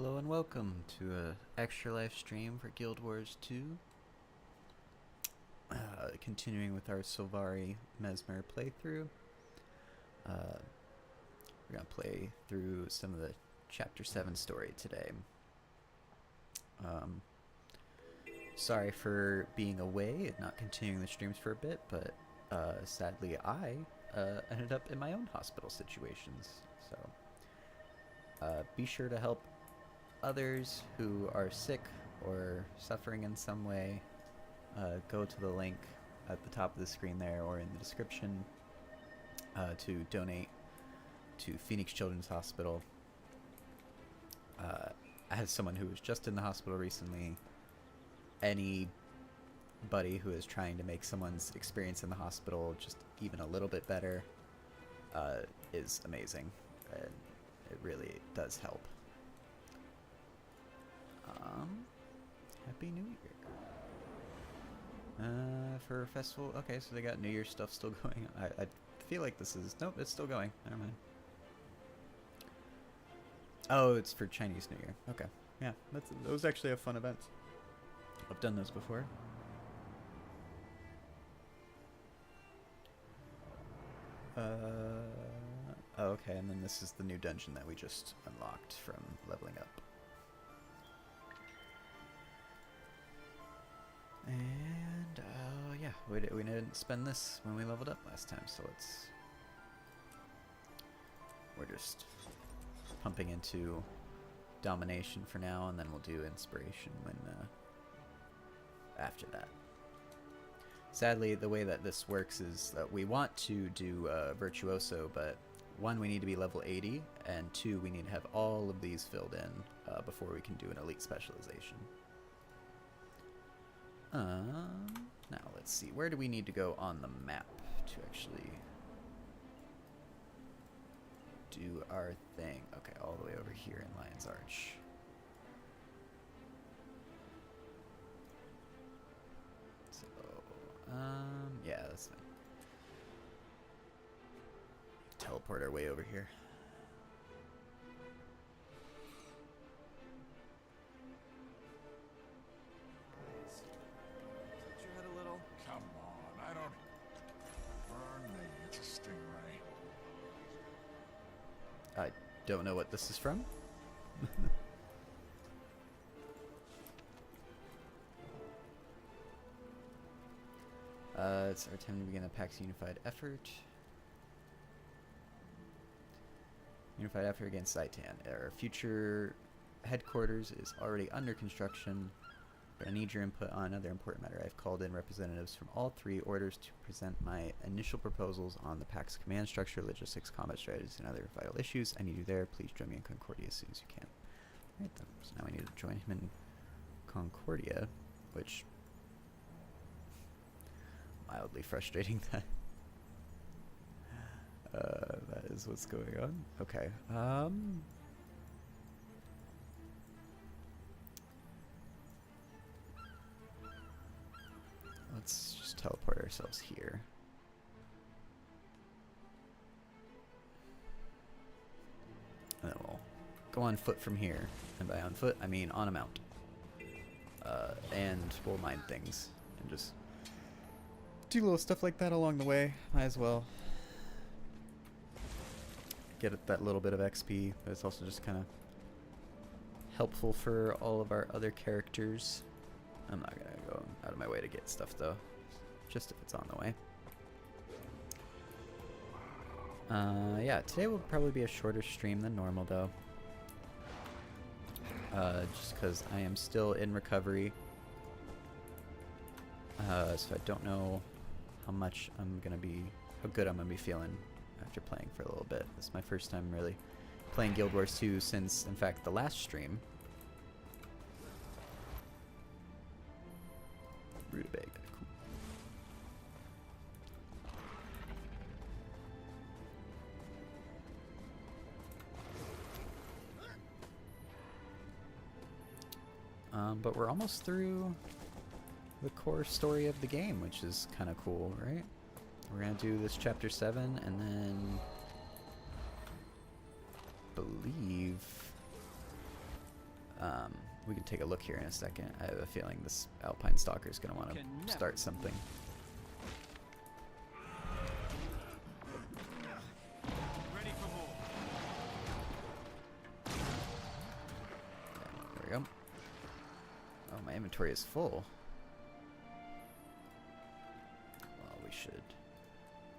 Hello and welcome to a extra life stream for Guild Wars 2. Continuing with our Sylvari Mesmer playthrough. We're gonna play through some of the Chapter 7 story today. Sorry for being away and not continuing the streams for a bit, but sadly I ended up in my own hospital situations. So be sure to help others who are sick or suffering in some way. Go to the link at the top of the screen there or in the description to donate to Phoenix Children's Hospital. I had someone who was just in the hospital recently. Anybody who is trying to make someone's experience in the hospital just even a little bit better is amazing. And it really does help. Happy New Year. For a festival, okay, so they got New Year stuff still going. I feel like this is, nope, it's still going. Never mind. Oh, it's for Chinese New Year. Okay, yeah, those actually have fun events. I've done those before. Oh, okay, and then this is the new dungeon that we just unlocked from leveling up. And, yeah, we didn't spend this when we leveled up last time, so we're just pumping into domination for now, and then we'll do inspiration when, after that. Sadly, the way that this works is that we want to do, Virtuoso, but 1, we need to be level 80, and 2, we need to have all of these filled in, before we can do an elite specialization. Now let's see, where do we need to go on the map to actually do our thing? Okay, all the way over here in Lion's Arch. So, yeah, that's fine. Teleport our way over here. I don't know what this is from. It's our time to begin a PAX unified effort. Unified effort against Zaitan. Our future headquarters is already under construction, but I need your input on another important matter. I've called in representatives from all 3 orders to present my initial proposals on the PAX command structure, logistics, combat strategies, and other vital issues. I need you there. Please join me in Concordia as soon as you can. Alright then, so now we need to join him in Concordia, which mildly frustrating that that is what's going on. Okay, let's just teleport ourselves here. And then we'll go on foot from here. And by on foot, I mean on a mount. And we'll mine things. And just do little stuff like that along the way. Might as well get that little bit of XP. But it's also just kind of helpful for all of our other characters. I'm not gonna go out of my way to get stuff though, just if it's on the way. Yeah, today will probably be a shorter stream than normal though. Just because I am still in recovery. So I don't know how good I'm gonna be feeling after playing for a little bit. This is my first time really playing Guild Wars 2 since, in fact, the last stream. Rutabaga, cool. But we're almost through the core story of the game, which is kind of cool, right? We're gonna do this chapter 7 and then believe We can take a look here in a second. I have a feeling this Alpine Stalker is going to want to start something. Ready for more. There we go. Oh, my inventory is full. Well, we should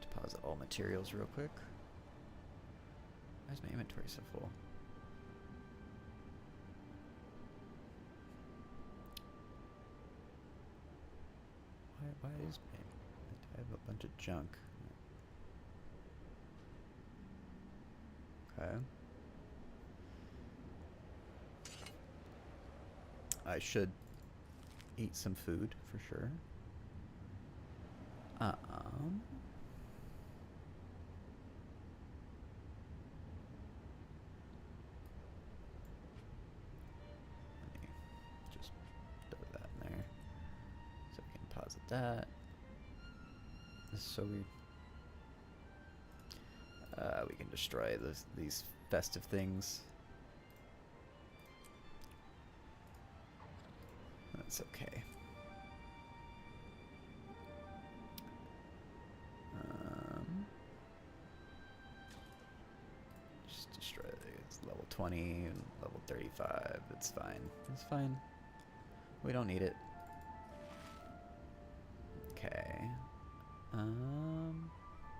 deposit all materials real quick. Why is my inventory so full? Why is I have a bunch of junk? Okay. I should eat some food for sure. Let me just throw that in there. So we can deposit that. So we can destroy these festive things. That's okay. Just destroy it. It's level 20 and level 35. It's fine. It's fine. We don't need it. Okay.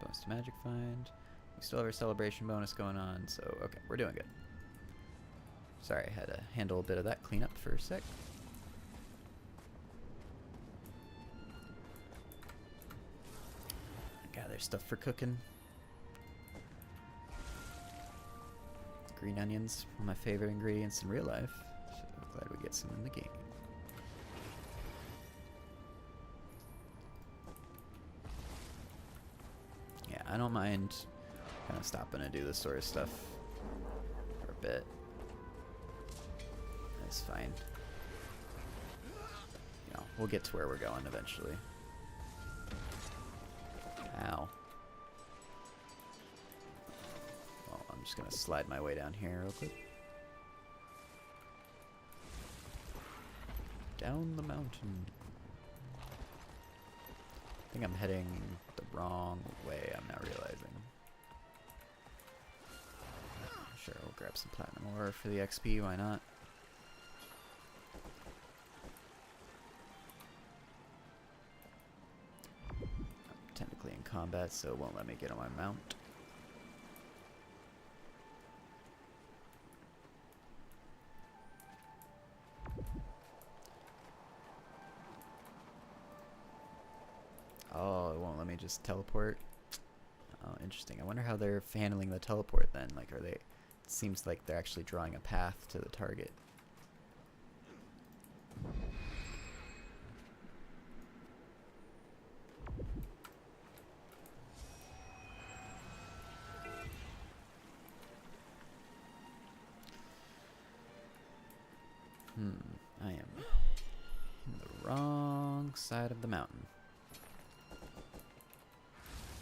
Bonus to magic find. We still have our celebration bonus going on, so okay, we're doing good. Sorry, I had to handle a bit of that cleanup for a sec. Gather stuff for cooking. Green onions, one of my favorite ingredients in real life, so glad we get some in the game. Yeah, I don't mind kind of stopping to do this sort of stuff for a bit. That's fine. You know, we'll get to where we're going eventually. Ow. Well, I'm just gonna slide my way down here real quick. Down the mountain. I think I'm heading the wrong way, I'm now realizing. Sure, we'll grab some platinum ore for the XP, why not? I'm technically in combat, so it won't let me get on my mount. Oh, it won't let me just teleport. Oh, interesting. I wonder how they're handling the teleport then. Like, are they... It seems like they're actually drawing a path to the target. I am in the wrong side of the mountain.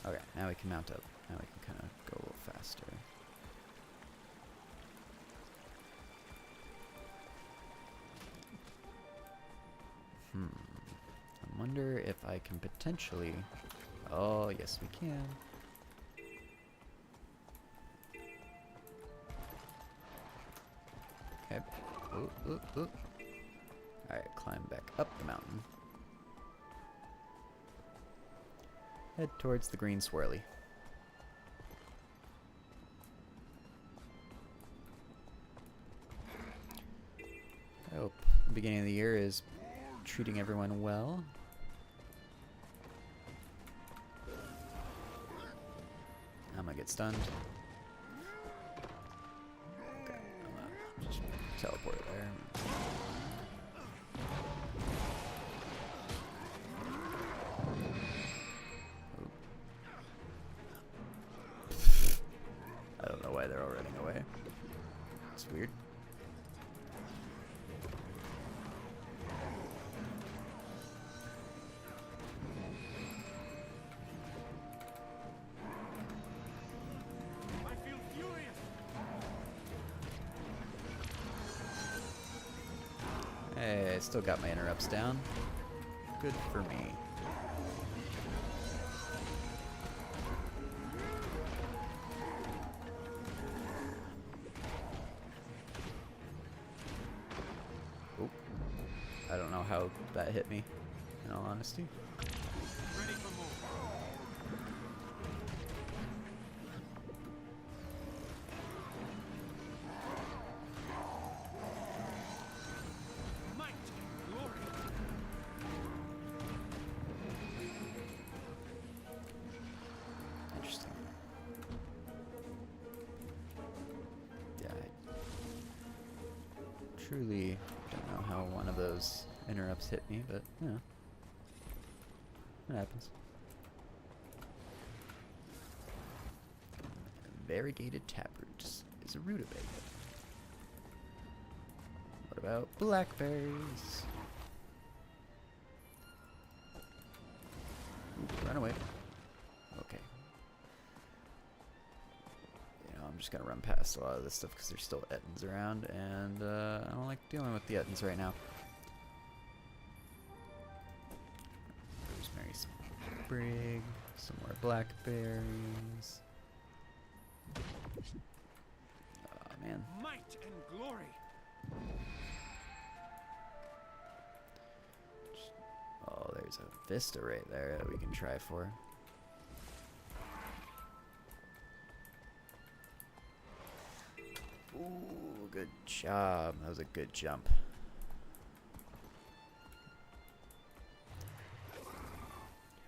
Okay, now we can mount up. Now we can kind of go a little faster. I wonder if I can potentially... Oh, yes we can. Okay. Ooh, ooh, ooh. Alright, climb back up the mountain. Head towards the green swirly. I hope the beginning of the year is treating everyone well. I'm gonna get stunned. Okay, I'm gonna just teleport there. I don't know why they're all running away. It's weird. Hey, I still got my interrupts down. Good for me. Oh, I don't know how that hit me, in all honesty. Ready for more. Might and glory. Interesting. Yeah, I truly don't know how one of those interrupts hit me, but, you know, it happens. Variegated taproots is a rutabaga. What about blackberries? Ooh, run away. Okay. You know, I'm just gonna run past a lot of this stuff because there's still Ettins around, and I don't like dealing with the Ettins right now. Rosemary sprig, some more blackberries. Oh man. Might and glory. Oh, there's a vista right there that we can try for. Ooh, good job. That was a good jump.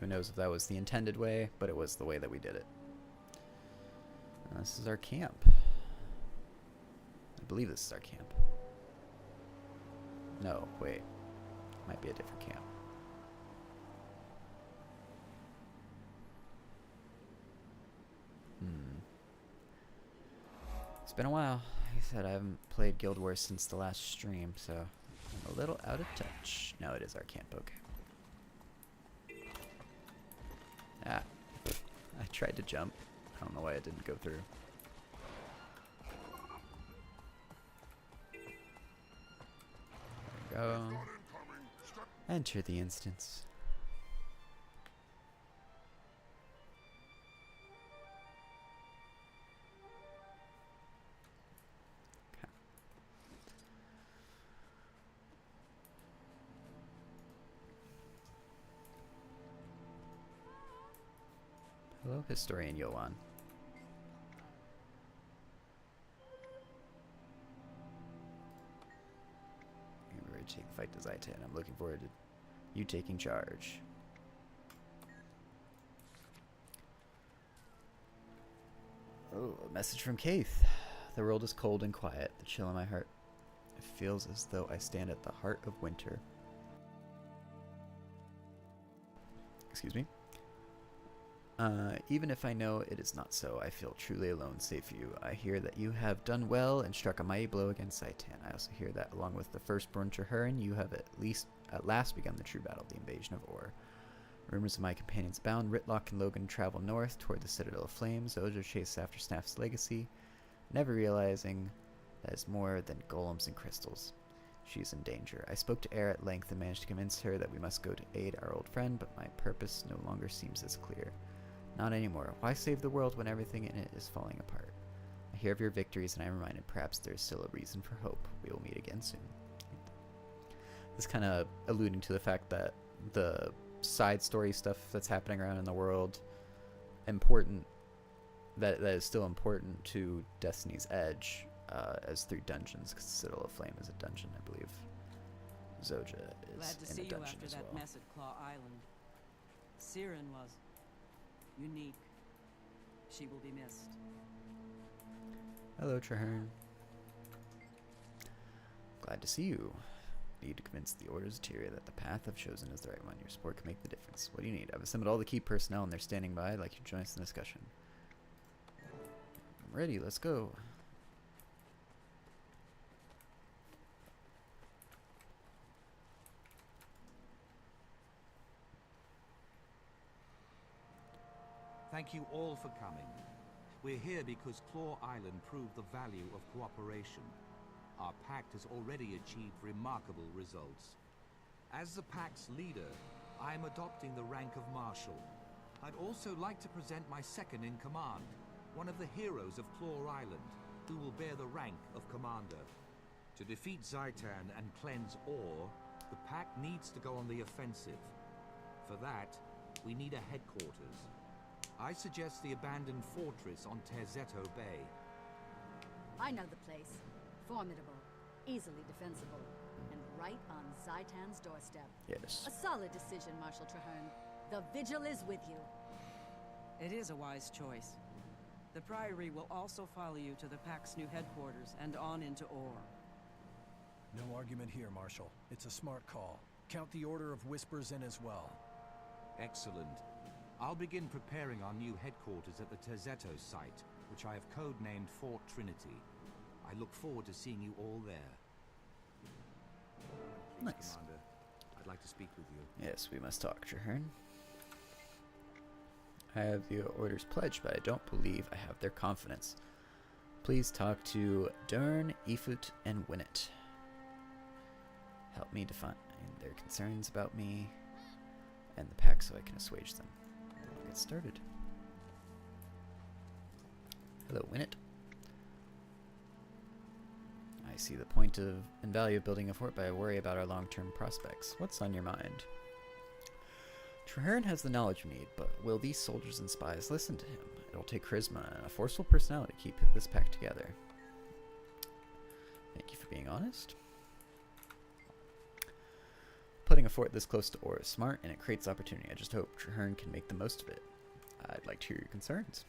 Who knows if that was the intended way, but it was the way that we did it. And this is our camp. I believe this is our camp. No, wait. Might be a different camp. It's been a while. Like I said, I haven't played Guild Wars since the last stream, so I'm a little out of touch. No, it is our camp, okay. Ah, I tried to jump. I don't know why it didn't go through. There we go. Enter the instance. Hello, Historian Yoan. We're ready to take the fight to Zaitan. I'm looking forward to you taking charge. Oh, a message from Kaith. The world is cold and quiet, the chill in my heart. It feels as though I stand at the heart of winter. Excuse me. Even if I know it is not so, I feel truly alone, save for you. I hear that you have done well and struck a mighty blow against Zaitan. I also hear that, along with the firstborn Traherin, you have at last begun the true battle, the invasion of Or. Rumors of my companions abound. Ritlock and Logan travel north toward the Citadel of Flames. Ojo chases after Snaf's legacy, never realizing that is more than golems and crystals. She is in danger. I spoke to Air at length and managed to convince her that we must go to aid our old friend, but my purpose no longer seems as clear. Not anymore. Why save the world when everything in it is falling apart? I hear of your victories, and I'm reminded perhaps there is still a reason for hope. We will meet again soon. This kind of alluding to the fact that the side story stuff that's happening around in the world, that is still important to Destiny's Edge, as through dungeons, because Citadel of Flame is a dungeon, I believe. Zoja Glad to is see in a you dungeon after as that well. mess at Claw Island. Siren was unique. She will be missed. Hello, Traherin. Glad to see you. Need to convince the Orders of Tyria that the path I've chosen is the right one. Your support can make the difference. What do you need? I've assembled all the key personnel and they're standing by. I'd like you to join us in the discussion. I'm ready. Let's go. Thank you all for coming. We're here because Claw Island proved the value of cooperation. our pact has already achieved remarkable results. As the pact's leader, I am adopting the rank of Marshal. I'd also like to present my second in command, one of the heroes of Claw Island, who will bear the rank of Commander. To defeat Zaitan and cleanse ore, the pact needs to go on the offensive. For that, we need a headquarters. I suggest the abandoned fortress on Terzetto Bay. I know the place. Formidable, easily defensible, and right on Zaitan's doorstep. Yes. A solid decision, Marshal Traherne. The Vigil is with you. It is a wise choice. The Priory will also follow you to the Pact's new headquarters and on into Ore. No argument here, Marshal. It's a smart call. Count the Order of Whispers in as well. Excellent. I'll begin preparing our new headquarters at the Terzetto site, which I have codenamed Fort Trinity. I look forward to seeing you all there. Please, Nice. Commander, I'd like to speak with you. Yes, we must talk, Traherne. I have the orders pledged, but I don't believe I have their confidence. Please talk to Dern, Ifut, and Winnet. Help me define their concerns about me and the pack so I can assuage them. I'll get started. Hello, Winnet. I see the point of and value of building a fort, but I worry about our long-term prospects. What's on your mind? Traherne has the knowledge we need, but will these soldiers and spies listen to him? It'll take charisma and a forceful personality to keep this pack together. Thank you for being honest. Putting a fort this close to Ore is smart, and it creates opportunity. I just hope Traherne can make the most of it. I'd like to hear your concerns.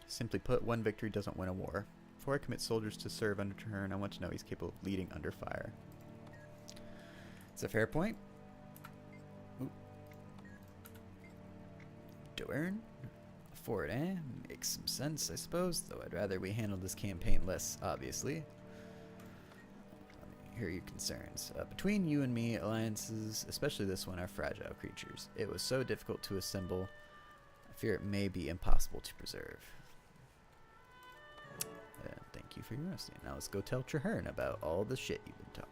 Simply put, one victory doesn't win a war. Before I commit soldiers to serve under Traherne, I want to know he's capable of leading under fire. It's a fair point. Ooh. Dorn? A fort, eh? Makes some sense, I suppose, though I'd rather we handle this campaign less, obviously. Let me hear your concerns. Between you and me, alliances, especially this one, are fragile creatures. It was so difficult to assemble, I fear it may be impossible to preserve. Thank you for your honesty. Now let's go tell Traherne about all the shit you've been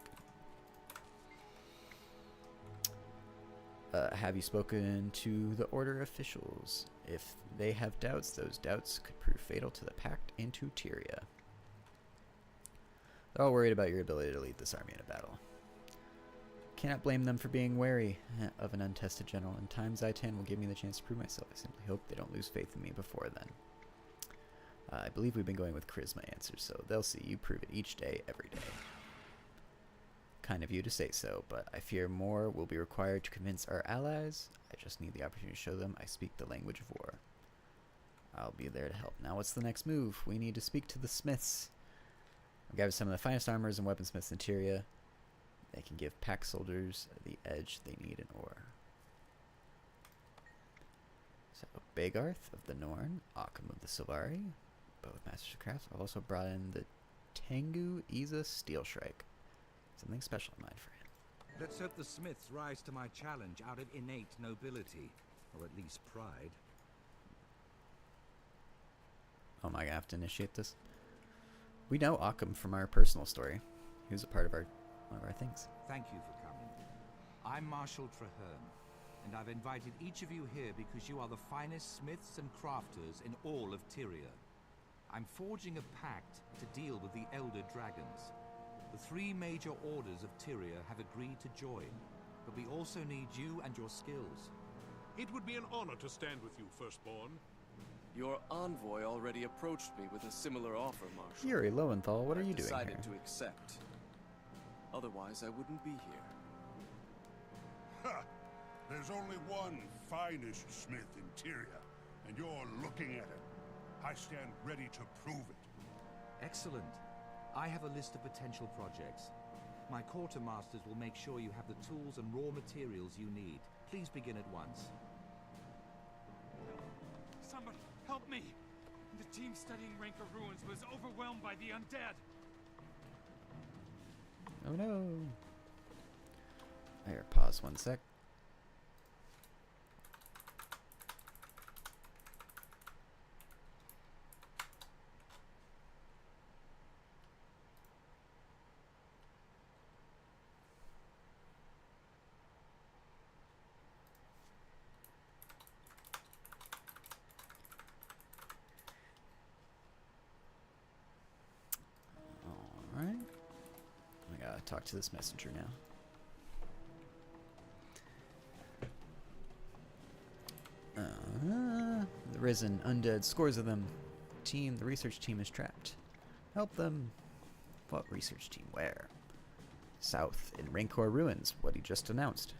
talking. Have you spoken to the Order officials? If they have doubts, those doubts could prove fatal to the Pact and to Tyria. They're all worried about your ability to lead this army in a battle. Cannot blame them for being wary of an untested general. In time, Zaitan will give me the chance to prove myself. I simply hope they don't lose faith in me before then. I believe we've been going with charisma answers, so they'll see you prove it each day, every day. Kind of you to say so, but I fear more will be required to convince our allies. I just need the opportunity to show them I speak the language of war. I'll be there to help. Now what's the next move? We need to speak to the smiths. I've gathered some of the finest armors and weaponsmiths in Tyria. They can give pack soldiers the edge they need in Ore. So, Bagarth of the Norn, Occam of the Sylvari, both masters of crafts. I've also brought in the Tengu Iza Steel Shrike. Something special in mind for him. Let's hope the Smiths rise to my challenge out of innate nobility, or at least pride. Oh, am I gonna have to initiate this? We know Occam from our personal story. He was a part of one of our things. Thank you for coming. I'm Marshal Traherne, and I've invited each of you here because you are the finest smiths and crafters in all of Tyria. I'm forging a pact to deal with the Elder Dragons. The three major orders of Tyria have agreed to join, but we also need you and your skills. It would be an honor to stand with you, Firstborn. Your envoy already approached me with a similar offer, Marshal. Yuri Lowenthal, what are you doing here? I decided to accept. Otherwise, I wouldn't be here. Ha! There's only one finest smith in Tyria, and you're looking at it. I stand ready to prove it. Excellent. I have a list of potential projects. My quartermasters will make sure you have the tools and raw materials you need. Please begin at once. Somebody, help me! The team studying Rancor ruins was overwhelmed by the undead. Oh no. Here, pause one sec. talk to this messenger now. The risen undead, scores of them. The research team is trapped. Help them. What research team? Where? South, in Rancor Ruins, what he just announced.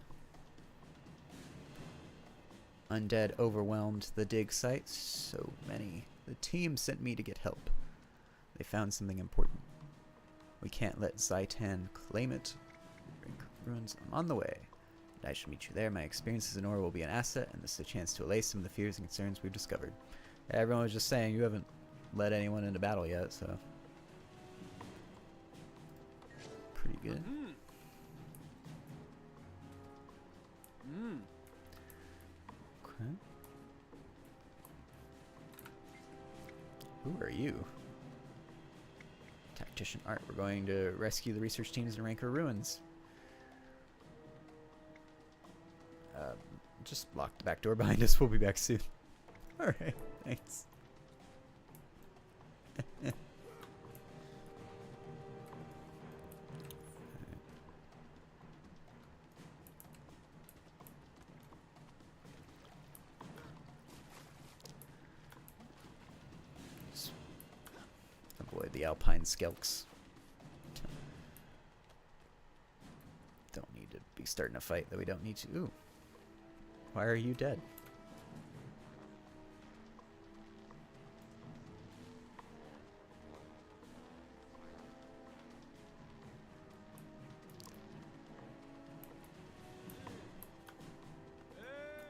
Undead overwhelmed the dig site. So many. The team sent me to get help. They found something important. We can't let Zaitan claim it. Rancor Ruins, I'm on the way. I shall meet you there. My experiences in Ore will be an asset, and this is a chance to allay some of the fears and concerns we've discovered. Everyone was just saying you haven't led anyone into battle yet, so pretty good. Okay. Who are you? Tactician Art. We're going to rescue the research teams in Rancor Ruins. Just lock the back door behind us. We'll be back soon. Alright, thanks. Just avoid the alpine skelks. Don't need to be starting a fight that we don't need to. Ooh. Why are you dead?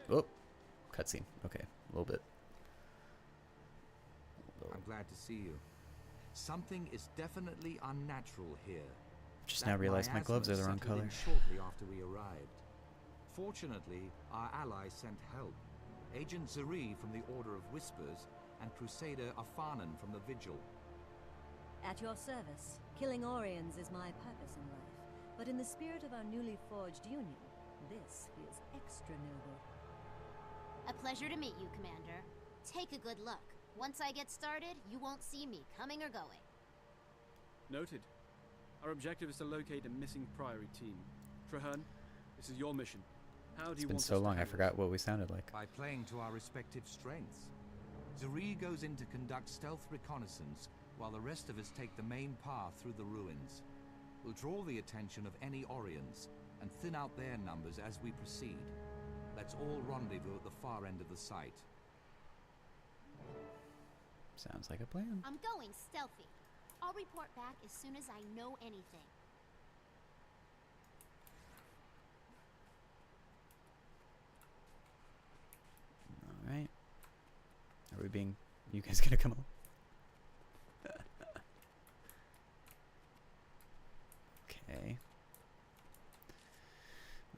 Oh, cutscene. Okay, a little bit. I'm glad to see you. Something is definitely unnatural here. Just That now realized my gloves are the wrong settled in color. shortly after we arrived. Fortunately, our allies sent help. Agent Zuri from the Order of Whispers and Crusader Afanan from the Vigil. At your service. Killing Orions is my purpose in life. But in the spirit of our newly forged union, this feels extra noble. A pleasure to meet you, Commander. Take a good look. Once I get started, you won't see me coming or going. Noted. Our objective is to locate a missing Priory team. Traherne, this is your mission. How do It's you been want so us to long, I handle forgot this? what we sounded like. By playing to our respective strengths. Zuri goes in to conduct stealth reconnaissance, while the rest of us take the main path through the ruins. We'll draw the attention of any Orions, and thin out their numbers as we proceed. Let's all rendezvous at the far end of the site. Sounds like a plan. I'm going stealthy. I'll report back as soon as I know anything. Alright. Are we being... You guys gonna come on? Okay.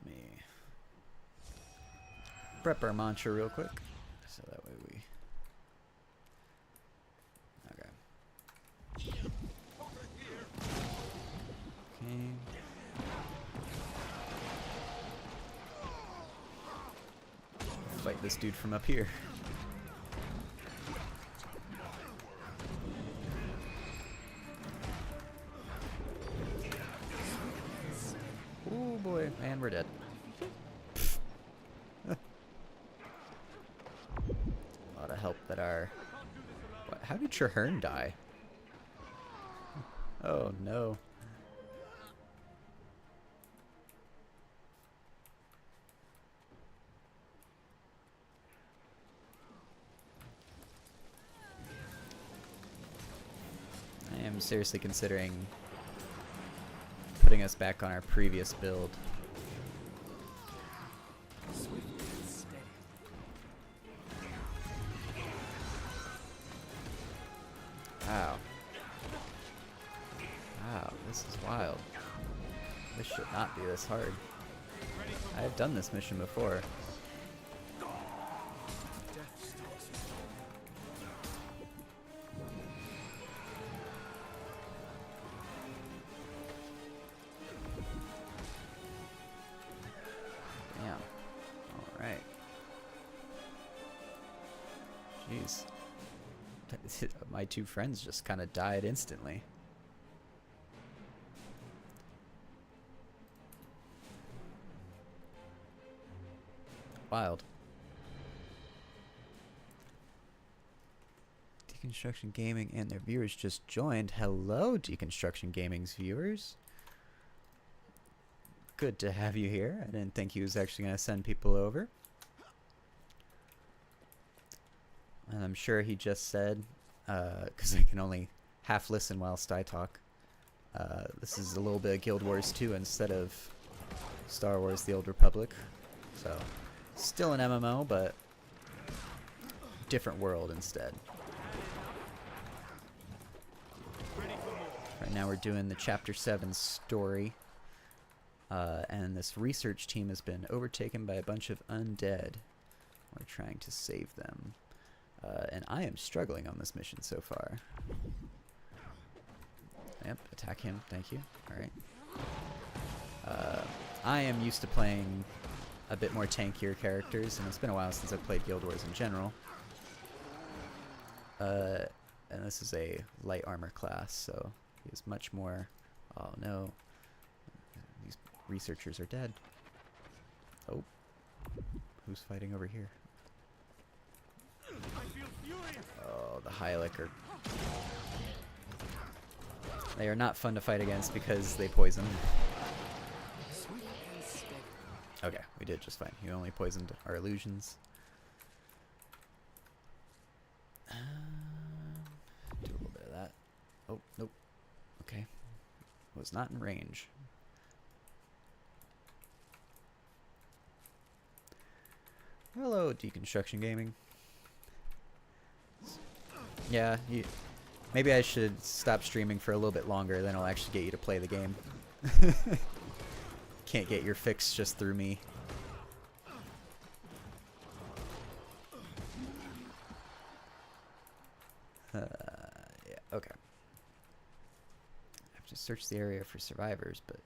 Let me... prep our mantra real quick. So that way we... Okay. Okay. Fight this dude from up here. Oh boy, and we're dead. A lot of help that are... What, how did Traherne die? Oh no. I am seriously considering putting us back on our previous build. Wow. Wow, this is wild. This should not be this hard. I've done this mission before. Damn. Alright. Jeez. My two friends just kind of died instantly. Wild. Deconstruction Gaming and their viewers just joined. Hello, Deconstruction Gaming's viewers. Good to have you here. I didn't think he was actually going to send people over. And I'm sure he just said, because I can only half listen whilst I talk, this is a little bit of Guild Wars 2 instead of Star Wars The Old Republic. So, still an MMO, but different world instead. Right now we're doing the Chapter 7 story. And this research team has been overtaken by a bunch of undead. We're trying to save them. And I am struggling on this mission so far. Yep, attack him. Thank you. Alright. I am used to playing a bit more tankier characters, and it's been a while since I've played Guild Wars in general. And this is a light armor class, so he is much more... Oh no. These researchers are dead. Oh. Who's fighting over here? Oh, the Hylic are... They are not fun to fight against because they poison. Okay, we did just fine. He only poisoned our illusions. Do a little bit of that. Oh, nope. Okay. Was not in range. Hello, Deconstruction Gaming. Yeah, maybe I should stop streaming for a little bit longer, then I'll actually get you to play the game. Can't get your fix just through me. Yeah, okay. I have to search the area for survivors, but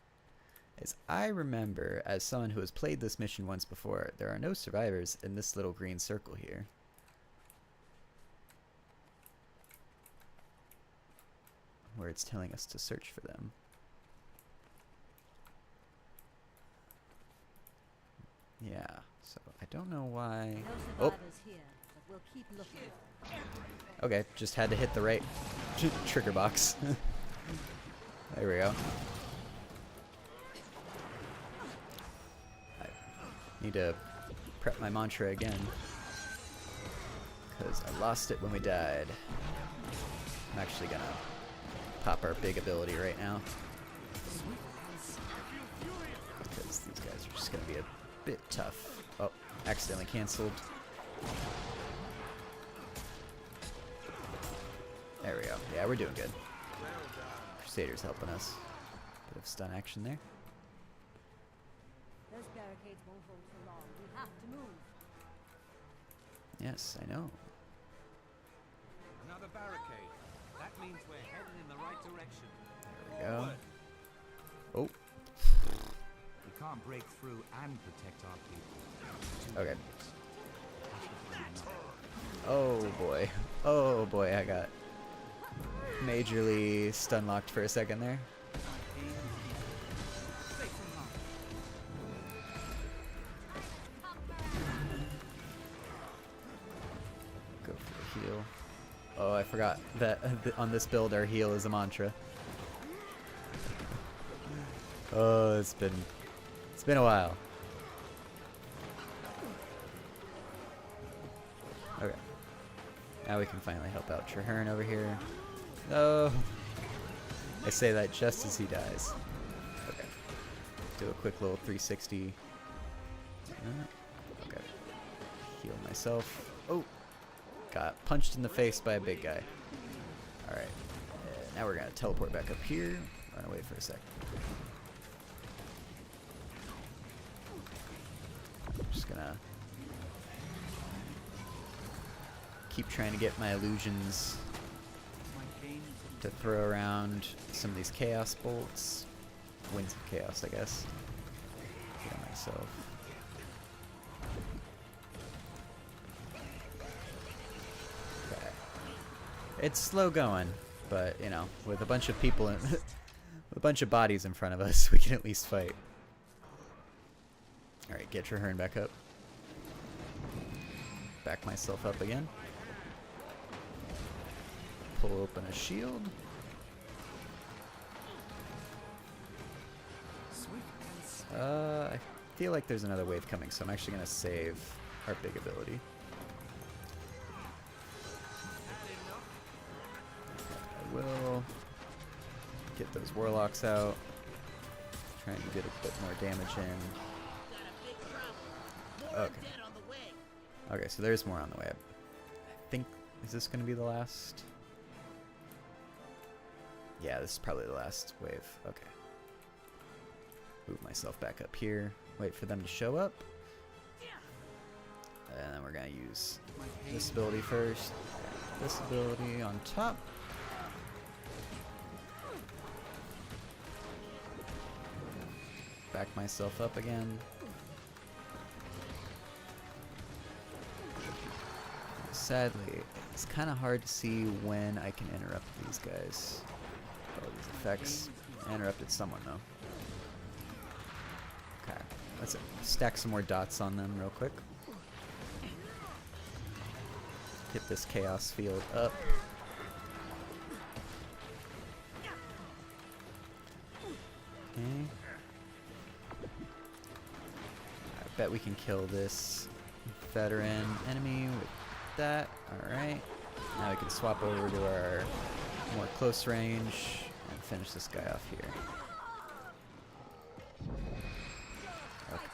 as I remember, as someone who has played this mission once before, there are no survivors in this little green circle here. Where it's telling us to search for them. Yeah, so I don't know why... No oh! survivors here, but we'll keep looking. Okay, just had to hit the right trigger box. There we go. I need to prep my mantra again. Because I lost it when we died. I'm actually gonna pop our big ability right now. Because these guys are just gonna be a bit tough. Oh, accidentally canceled. There we go. Yeah, we're doing good. Crusader's helping us. Bit of stun action there. Those barricades won't hold for long. We have to move. Yes, I know. Another barricade. That means we're heading in the right direction. There we go. Oh. We can't break through and protect our people. Okay. Oh boy. Oh boy, I got majorly stun locked for a second there. Go for the heal. Oh, I forgot that on this build our heal is a mantra. Oh, it's been a while. Okay. Now we can finally help out Traherne over here. No. I say that just as he dies. Okay. Do a quick little 360. Okay. Heal myself. Oh. Got punched in the face by a big guy. Alright. Now we're going to teleport back up here. Run away for a sec. Just gonna keep trying to get my illusions to throw around some of these chaos bolts. Winds of chaos, I guess. Heal myself. Okay. It's slow going, but you know, with a bunch of people in with a bunch of bodies in front of us, we can at least fight. Alright, get Traherne back up. Back myself up again. Pull open a shield. I feel like there's another wave coming, so I'm actually going to save our big ability. I will get those warlocks out. Try and get a bit more damage in. Okay. Okay, so there's more on the way. I think, is this going to be the last? Yeah, this is probably the last wave. Okay. Move myself back up here. Wait for them to show up. And then we're going to use this ability first. This ability on top. Back myself up again. Sadly, it's kind of hard to see when I can interrupt these guys. Oh, these effects. I interrupted someone though. Okay, let's stack some more dots on them real quick. Get this chaos field up. Okay. I bet we can kill this veteran enemy with that. Alright. Now we can swap over to our more close range and finish this guy off here. Okay.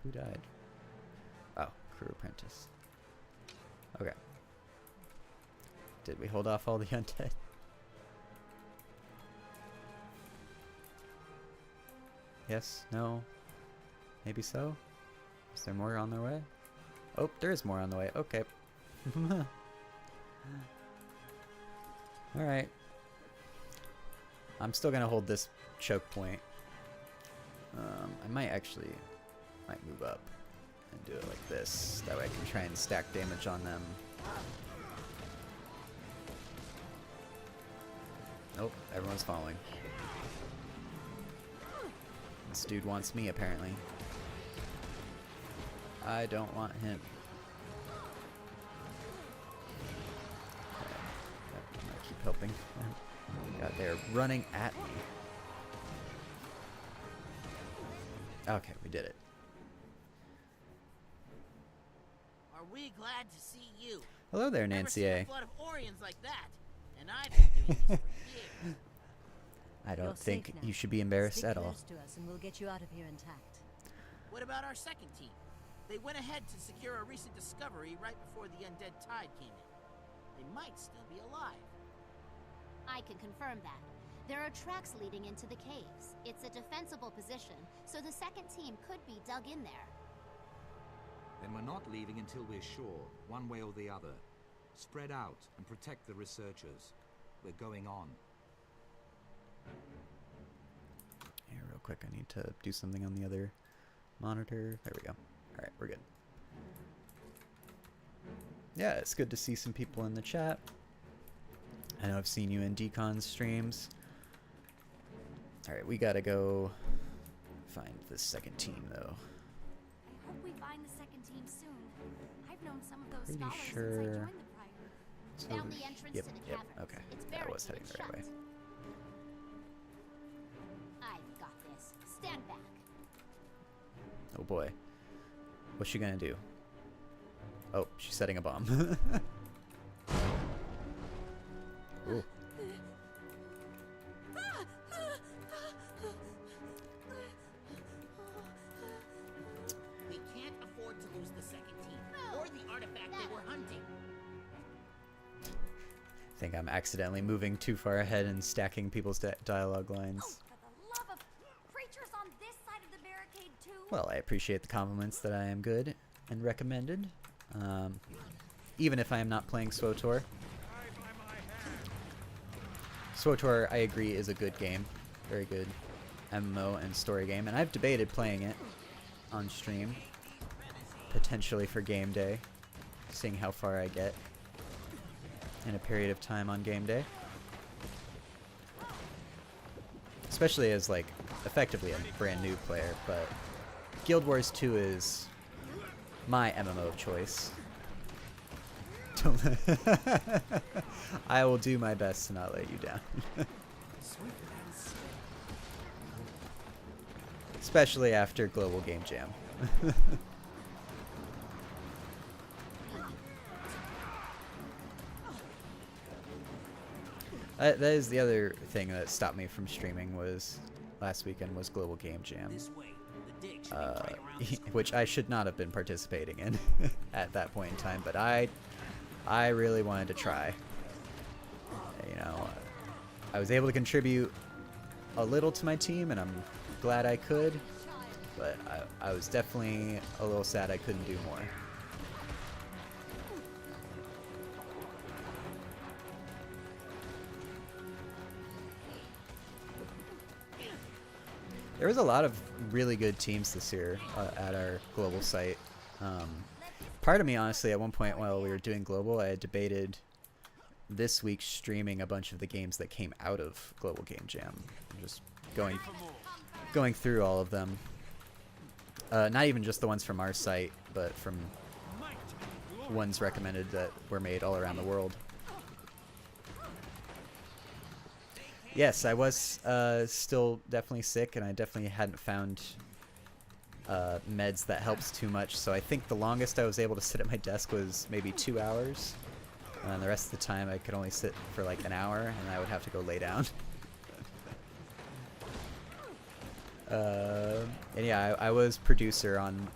Who died? Oh, crew apprentice. Okay. Did we hold off all the undead? Yes? No? Maybe so? Is there more on their way? Oh, there is more on the way. Okay. Alright. I'm still gonna hold this choke point. I might move up and do it like this. That way I can try and stack damage on them. Nope, everyone's following. This dude wants me, apparently. I don't want him. Okay. Yep, I'm gonna keep helping. God, they're running at me. Okay, we did it. Are we glad to see you? Hello there, Nancy A. Never seen a flood of Orions like that, and I've been doing this for years. I don't think you should be embarrassed at all. To us and we'll get you out of here intact. What about our second team? They went ahead to secure a recent discovery right before the undead tide came in. They might still be alive. I can confirm that. There are tracks leading into the caves. It's a defensible position, so the second team could be dug in there. Then we're not leaving until we're sure, one way or the other. Spread out and protect the researchers. We're going on. Here, real quick, I need to do something on the other monitor. There we go. Alright, we're good. Yeah, it's good to see some people in the chat. I know I've seen you in Decon's streams. Alright, we gotta go find the second team, though. I hope we find the second team soon. I've known some of those Pretty scholars since I sure joined the Priory. Found the entrance to the caverns. Okay. It's Yeah, I buried was heading and the right way. shut. I've got this. Stand back. Oh boy. What's she gonna do? Oh, she's setting a bomb. Ooh. We can't afford to lose the second team, or the artifact they were hunting. I think I'm accidentally moving too far ahead and stacking people's dialogue lines. Oh, for the love of creatures on this side of the barricade too. Well, I appreciate the compliments that I am good and recommended. Even if I am not playing SWTOR. SWTOR, I agree, is a good game. Very good MMO and story game. And I've debated playing it on stream. Potentially for game day. Seeing how far I get in a period of time on game day. Especially as, like, effectively a brand new player. But Guild Wars 2 is my MMO of choice. Don't I will do my best to not let you down. Especially after Global Game Jam. That is the other thing that stopped me from streaming was last weekend was Global Game Jam, which I should not have been participating in at that point in time, but I really wanted to try. You know, I was able to contribute a little to my team, and I'm glad I could, but I was definitely a little sad I couldn't do more. There was a lot of really good teams this year at our global site. Part of me, honestly, at one point while we were doing global, I had debated this week streaming a bunch of the games that came out of Global Game Jam. Just going through all of them. Not even just the ones from our site, but from ones recommended that were made all around the world. Yes, I was still definitely sick, and I definitely hadn't found meds that helps too much, so I think the longest I was able to sit at my desk was maybe 2 hours, and the rest of the time I could only sit for like an hour, and I would have to go lay down. And yeah, I was producer on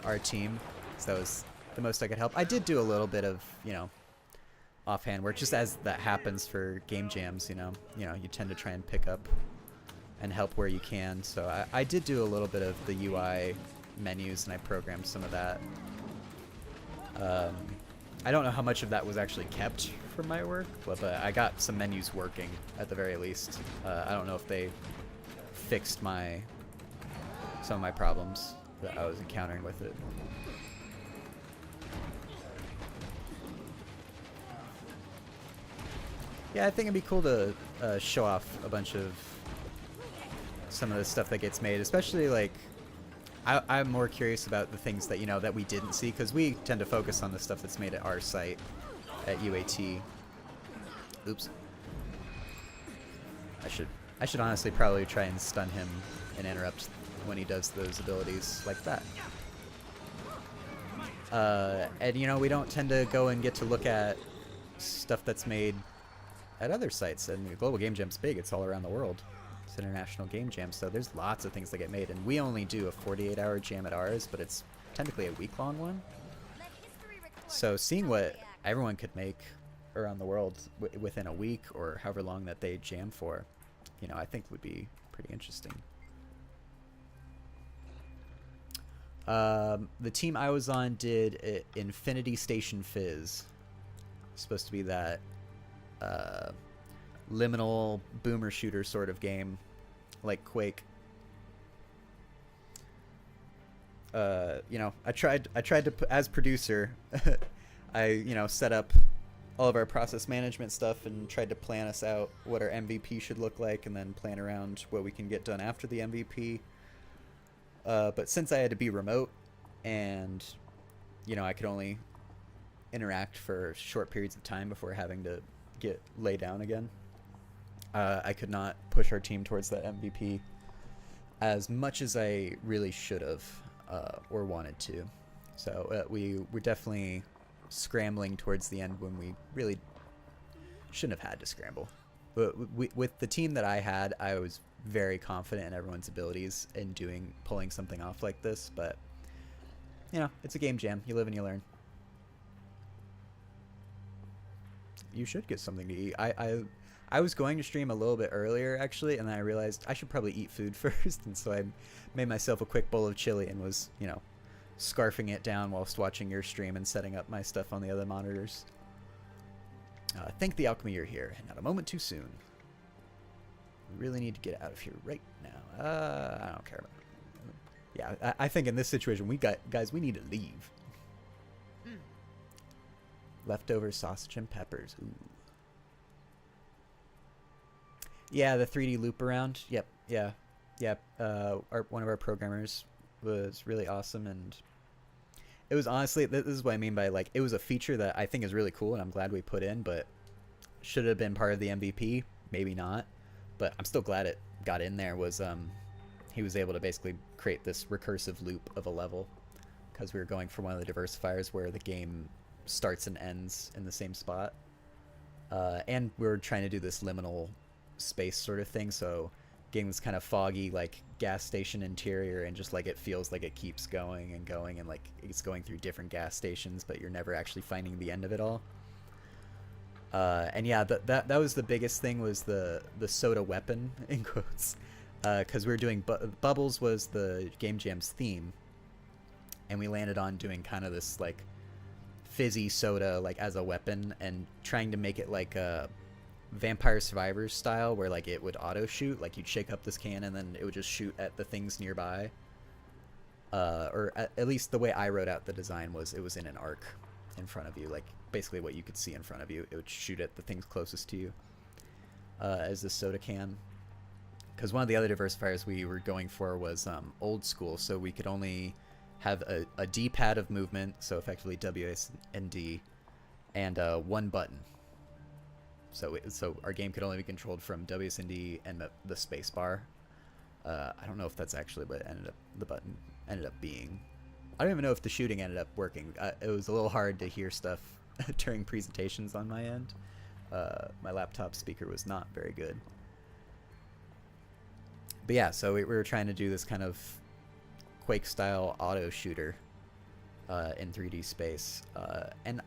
our team, so that was the most I could help. I did do a little bit of, you know, offhand work, just as that happens for game jams, you know, you tend to try and pick up and help where you can. So I did do a little bit of the UI menus, and I programmed some of that. I don't know how much of that was actually kept from my work, but I got some menus working at the very least. I don't know if they fixed some of my problems that I was encountering with it. Yeah, I think it'd be cool to show off a bunch of some of the stuff that gets made, especially like I'm more curious about the things that, you know, that we didn't see, because we tend to focus on the stuff that's made at our site at UAT. Oops. I should honestly probably try and stun him and interrupt when he does those abilities like that. And you know, we don't tend to go and get to look at stuff that's made at other sites, and the Global Game Jam's big. It's all around the world. It's an international game jam, so there's lots of things that get made, and we only do a 48-hour jam at ours, but it's technically a week-long one. So seeing what everyone could make around the world within a week, or however long that they jam for, you know, I think would be pretty interesting. The team I was on did Infinity Station Fizz. It's supposed to be that liminal boomer shooter sort of game, like Quake. You know, I tried to as producer, I, you know, set up all of our process management stuff and tried to plan us out what our MVP should look like, and then plan around what we can get done after the MVP. But since I had to be remote, and you know, I could only interact for short periods of time before having to lay down again, I could not push our team towards that MVP as much as I really should have or wanted to. So we were definitely scrambling towards the end when we really shouldn't have had to scramble. But with the team that I had, I was very confident in everyone's abilities in pulling something off like this. But you know, it's a game jam. You live and you learn. You should get something to eat. I was going to stream a little bit earlier, actually, and then I realized I should probably eat food first, and so I made myself a quick bowl of chili and was, you know, scarfing it down whilst watching your stream and setting up my stuff on the other monitors. Thank the alchemy you're here, not a moment too soon. We really need to get out of here right now. I don't care about it. Yeah, I think in this situation, guys, we need to leave. Leftover sausage and peppers. Ooh. Yeah, the 3D loop around. Yep. Yeah. Yep. One of our programmers was really awesome, and it was honestly, this is what I mean by like, it was a feature that I think is really cool and I'm glad we put in, but should it have been part of the MVP? Maybe not, but I'm still glad it got in there. Was he was able to basically create this recursive loop of a level because we were going for one of the diversifiers where the game starts and ends in the same spot. And we were trying to do this liminal space sort of thing, so getting this kind of foggy like gas station interior and just like it feels like it keeps going and like it's going through different gas stations, but you're never actually finding the end of it all. And yeah, that was the biggest thing, was the soda weapon in quotes, because we were doing Bubbles was the Game Jam's theme, and we landed on doing kind of this like fizzy soda like as a weapon and trying to make it like a Vampire Survivors style where like it would auto shoot, like you'd shake up this can and then it would just shoot at the things nearby. Or at least the way I wrote out the design was it was in an arc in front of you, like basically what you could see in front of you. It would shoot at the things closest to you as the soda can. Because one of the other diversifiers we were going for was old school, so we could only have a D-pad of movement, so effectively W, S, and D, and one button. So our game could only be controlled from W, S, and D and the space bar. I don't know if that's actually what the button ended up being. I don't even know if the shooting ended up working. It was a little hard to hear stuff during presentations on my end. My laptop speaker was not very good. But yeah, so we were trying to do this kind of Quake-style auto shooter in 3D space. And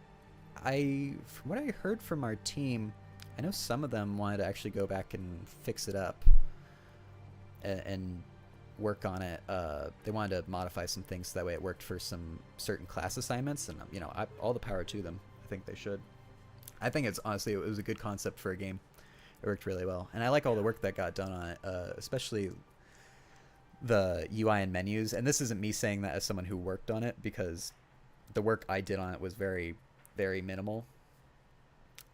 from what I heard from our team, I know some of them wanted to actually go back and fix it up and work on it. They wanted to modify some things so that way it worked for some certain class assignments, and you know, all the power to them. I think they should. I think it's honestly, it was a good concept for a game. It worked really well, and I like all the work that got done on it, especially the UI and menus. And this isn't me saying that as someone who worked on it, because the work I did on it was very, very minimal.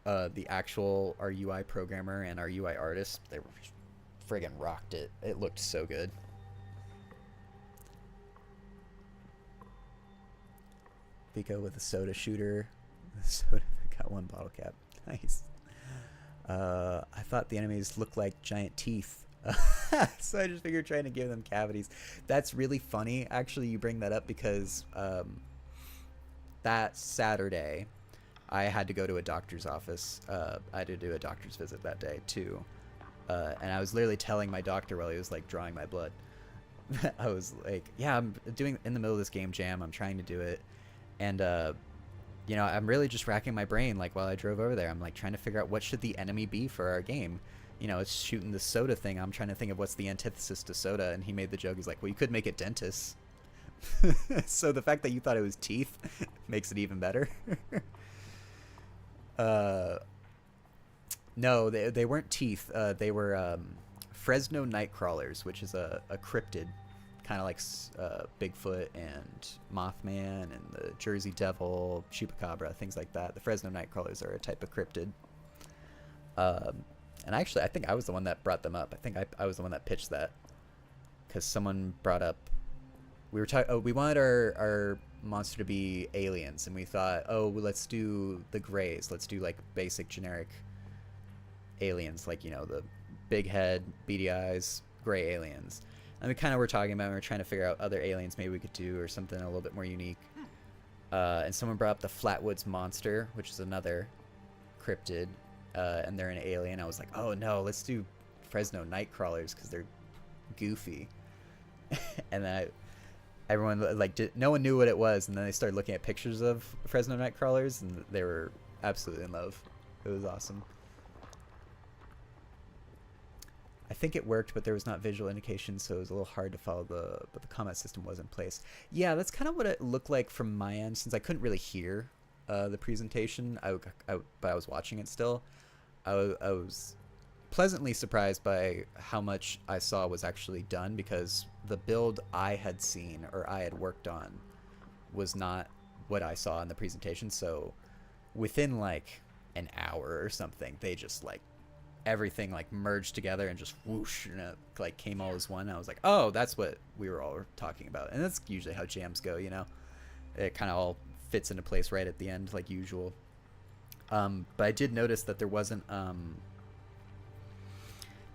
Our UI programmer and our UI artist, they friggin' rocked it. It looked so good. Pico with a soda shooter. The soda got one bottle cap. Nice. I thought the enemies looked like giant teeth. So I just figured trying to give them cavities. That's really funny. Actually, you bring that up because that Saturday I had to go to a doctor's office. I had to do a doctor's visit that day too. And I was literally telling my doctor while he was like drawing my blood. I was like, yeah, I'm doing in the middle of this game jam. I'm trying to do it. And you know, I'm really just racking my brain, like, while I drove over there. I'm, like, trying to figure out what should the enemy be for our game. You know, it's shooting the soda thing. I'm trying to think of what's the antithesis to soda, and he made the joke. He's like, well, you could make it dentists. So the fact that you thought it was teeth makes it even better. No, they weren't teeth. They were Fresno Nightcrawlers, which is a cryptid. Kind of like Bigfoot and Mothman and the Jersey Devil, Chupacabra, things like that. The Fresno Nightcrawlers are a type of cryptid. And actually, I think I was the one that brought them up. I think I was the one that pitched that. Because someone brought up... We were talking... Oh, we wanted our monster to be aliens. And we thought, oh, well, let's do the grays. Let's do, like, basic, generic aliens. Like, you know, the big head, beady eyes, gray aliens. And we kind of were talking about, we were trying to figure out other aliens maybe we could do or something a little bit more unique. And someone brought up the Flatwoods Monster, which is another cryptid, and they're an alien. I was like, oh no, let's do Fresno Nightcrawlers because they're goofy. And then everyone, like, no one knew what it was, and then they started looking at pictures of Fresno Nightcrawlers, and they were absolutely in love. It was awesome. I think it worked, but there was not visual indication, so it was a little hard to follow but the combat system was in place. Yeah, that's kind of what it looked like from my end, since I couldn't really hear the presentation, but I was watching it still. I was pleasantly surprised by how much I saw was actually done, because the build I had seen or I had worked on was not what I saw in the presentation, so within like an hour or something, they just like everything like merged together and just whoosh, and it like came all as one. I was like, oh, that's what we were all talking about. And that's usually how jams go, you know. it kind of all fits into place right at the end like usual. But I did notice that there wasn't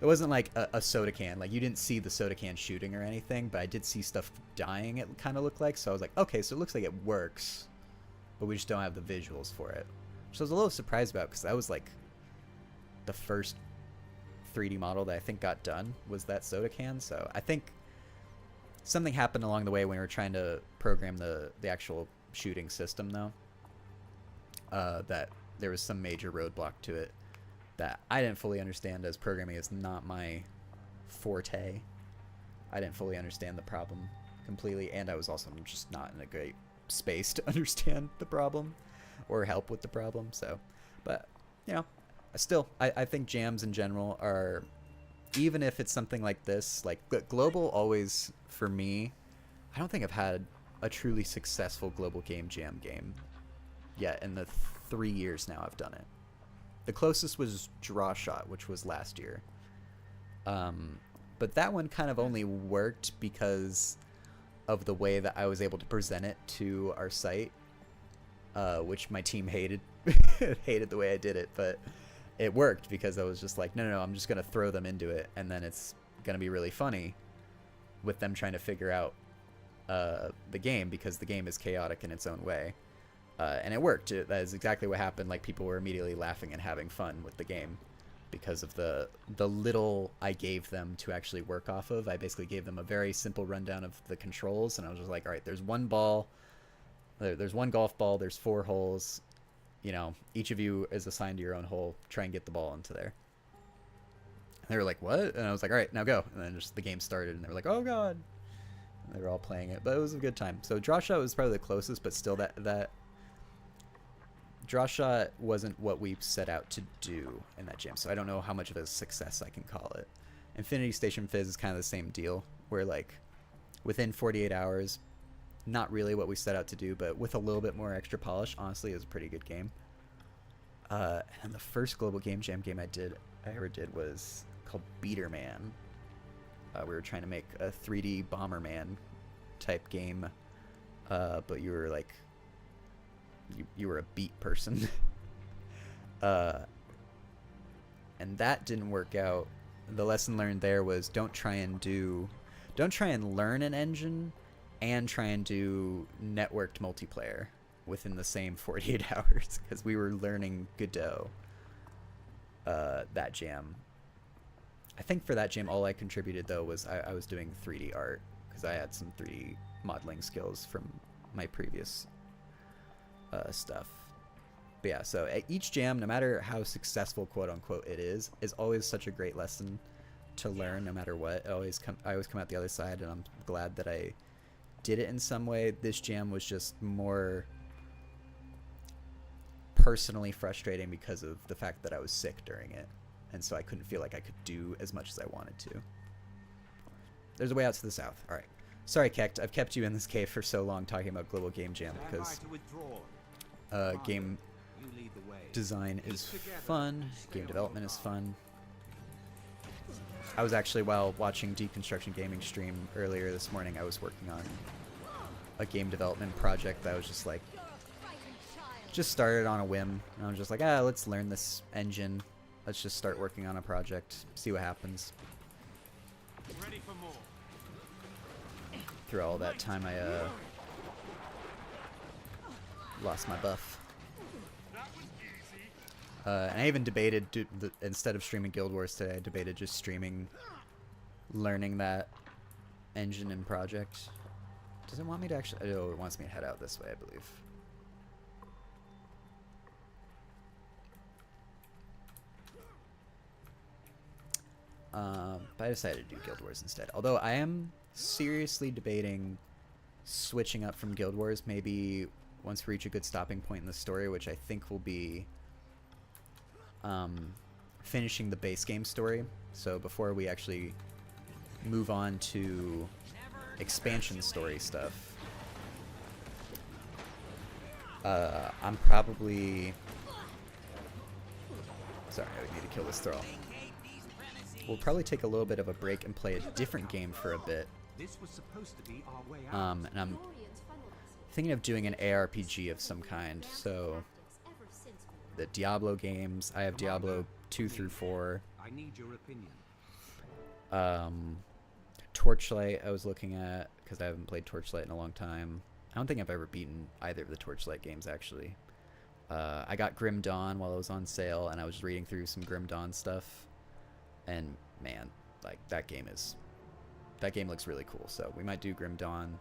like a soda can. Like, you didn't see the soda can shooting or anything, but I did see stuff dying, it kind of looked like. So I was like, okay, so it looks like it works, but we just don't have the visuals for it. Which I was a little surprised about, because that was like the first 3D model that I think got done, was that soda can. So I think something happened along the way when we were trying to program the actual shooting system, though. That there was some major roadblock to it that I didn't fully understand, as programming is not my forte. I didn't fully understand the problem completely, and I was also just not in a great space to understand the problem or help with the problem. So, but, you know, I think jams in general are, even if it's something like this, like global always, for me, I don't think I've had a truly successful global game jam game yet in the 3 years now I've done it. The closest was Draw Shot, which was last year. But that one kind of only worked because of the way that I was able to present it to our site, which my team hated. Hated the way I did it, but it worked because I was just like, no, I'm just going to throw them into it, and then it's going to be really funny with them trying to figure out the game, because the game is chaotic in its own way. And it worked. That is exactly what happened. Like, people were immediately laughing and having fun with the game because of the little I gave them to actually work off of. I basically gave them a very simple rundown of the controls, and I was just like, all right, there's one ball, there's one golf ball, there's 4 holes, you know, each of you is assigned to your own hole, try and get the ball into there. And they were like, what? And I was like, all right, now go. And then just the game started, and they were like, oh god. And they were all playing it, but it was a good time. So Draw Shot was probably the closest, but still that Draw Shot wasn't what we set out to do in that jam, so I don't know how much of a success I can call it. Infinity Station Fizz is kind of the same deal, where like within 48 hours, not really what we set out to do, but with a little bit more extra polish, honestly, it was a pretty good game. And the first global game jam game I ever did was called Beater Man. We were trying to make a 3D Bomberman type game, but you were like, you were a beat person. And that didn't work out. The lesson learned there was don't try and learn an engine and try and do networked multiplayer within the same 48 hours, because we were learning Godot that jam. I think for that jam all I contributed though was I was doing 3D art, because I had some 3D modeling skills from my previous stuff. But yeah, so each jam, no matter how successful quote unquote it is always such a great lesson to learn no matter what. I always come out the other side, and I'm glad that I did it in some way. This jam was just more personally frustrating because of the fact that I was sick during it, and so I couldn't feel like I could do as much as I wanted to. There's a way out to the south. All right. Sorry, Kekt. I've kept you in this cave for so long talking about Global Game Jam because game design is fun, game development is fun. I was actually, while watching Deconstruction Gaming stream earlier this morning, I was working on a game development project that I was just like, just started on a whim. And I was just like, let's learn this engine. Let's just start working on a project, see what happens. Ready for more. Through all that time, I lost my buff. And I even debated, instead of streaming Guild Wars today, I debated just streaming learning that engine and project. Does it want me to actually... Oh, it wants me to head out this way, I believe. But I decided to do Guild Wars instead. Although I am seriously debating switching up from Guild Wars, maybe once we reach a good stopping point in the story, which I think will be finishing the base game story. So before we actually move on to expansion story stuff, I'm probably... Sorry, I need to kill this thrall. We'll probably take a little bit of a break and play a different game for a bit. And I'm thinking of doing an ARPG of some kind. So the Diablo games, I have Diablo 2 through 4. I need your opinion. Torchlight I was looking at, because I haven't played Torchlight in a long time. I don't think I've ever beaten either of the Torchlight games, actually. I got Grim Dawn while it was on sale, and I was reading through some Grim Dawn stuff. And man, like that game looks really cool. So we might do Grim Dawn,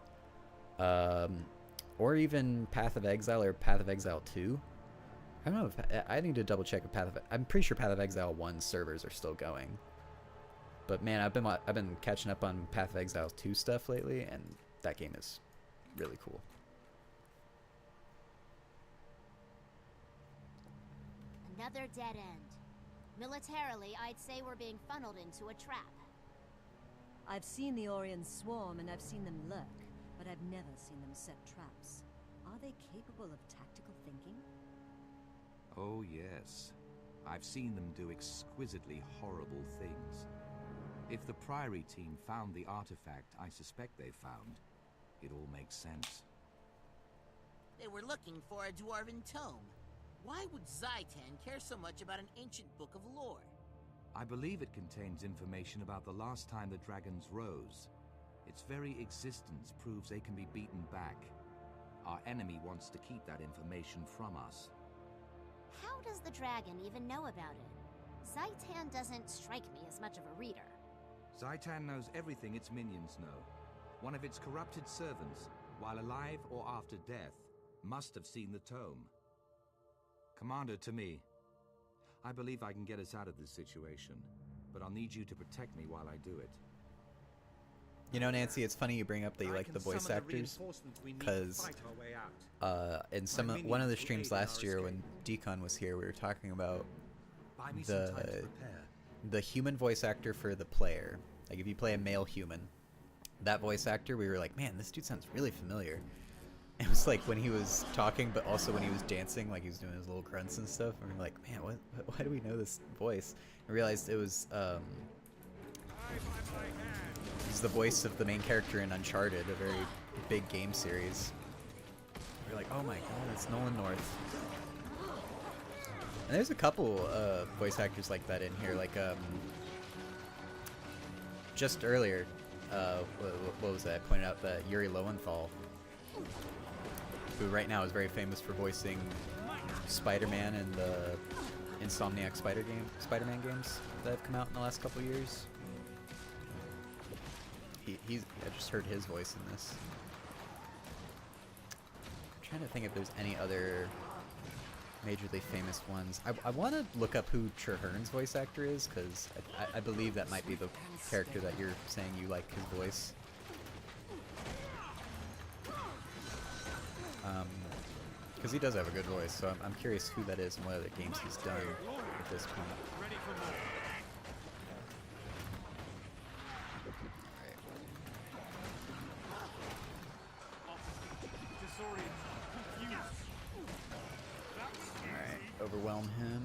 or even Path of Exile or Path of Exile 2. I don't know if I need to double check if I'm pretty sure Path of Exile 1 servers are still going. But man, I've been catching up on Path of Exile 2 stuff lately, and that game is really cool. Another dead end. Militarily, I'd say we're being funneled into a trap. I've seen the Orions swarm and I've seen them lurk, but I've never seen them set traps. Are they capable of tactical thinking? Oh yes. I've seen them do exquisitely horrible things. If the Priory team found the artifact I suspect they found, it all makes sense. They were looking for a dwarven tome. Why would Zaitan care so much about an ancient book of lore? I believe it contains information about the last time the dragons rose. Its very existence proves they can be beaten back. Our enemy wants to keep that information from us. How does the dragon even know about it? Zaitan doesn't strike me as much of a reader. Zaitan knows everything its minions know. One of its corrupted servants, while alive or after death, must have seen the tome. Commander, to me. I believe I can get us out of this situation, but I'll need you to protect me while I do it. You know, Nancy, it's funny you bring up that you like the voice actors, because in one of the streams last year when Decon was here, we were talking about the human voice actor for the player. Like if you play a male human, that voice actor, we were like, man, this dude sounds really familiar. It was like when he was talking, but also when he was dancing, like he was doing his little grunts and stuff. And we're like, man, why do we know this voice? I realized it was the voice of the main character in Uncharted, a very big game series. We're like, oh my god, it's Nolan North. And there's a couple voice actors like that in here. Like just earlier, what was that? I pointed out that Yuri Lowenthal, who right now is very famous for voicing Spider-Man and the Insomniac Spider-Man games that have come out in the last couple years. I just heard his voice in this. I'm trying to think if there's any other majorly famous ones. I want to look up who Trahern's voice actor is, because I believe that might be the character that you're saying you like his voice. Because he does have a good voice, so I'm curious who that is and what other games he's done at this point. Alright, overwhelm him.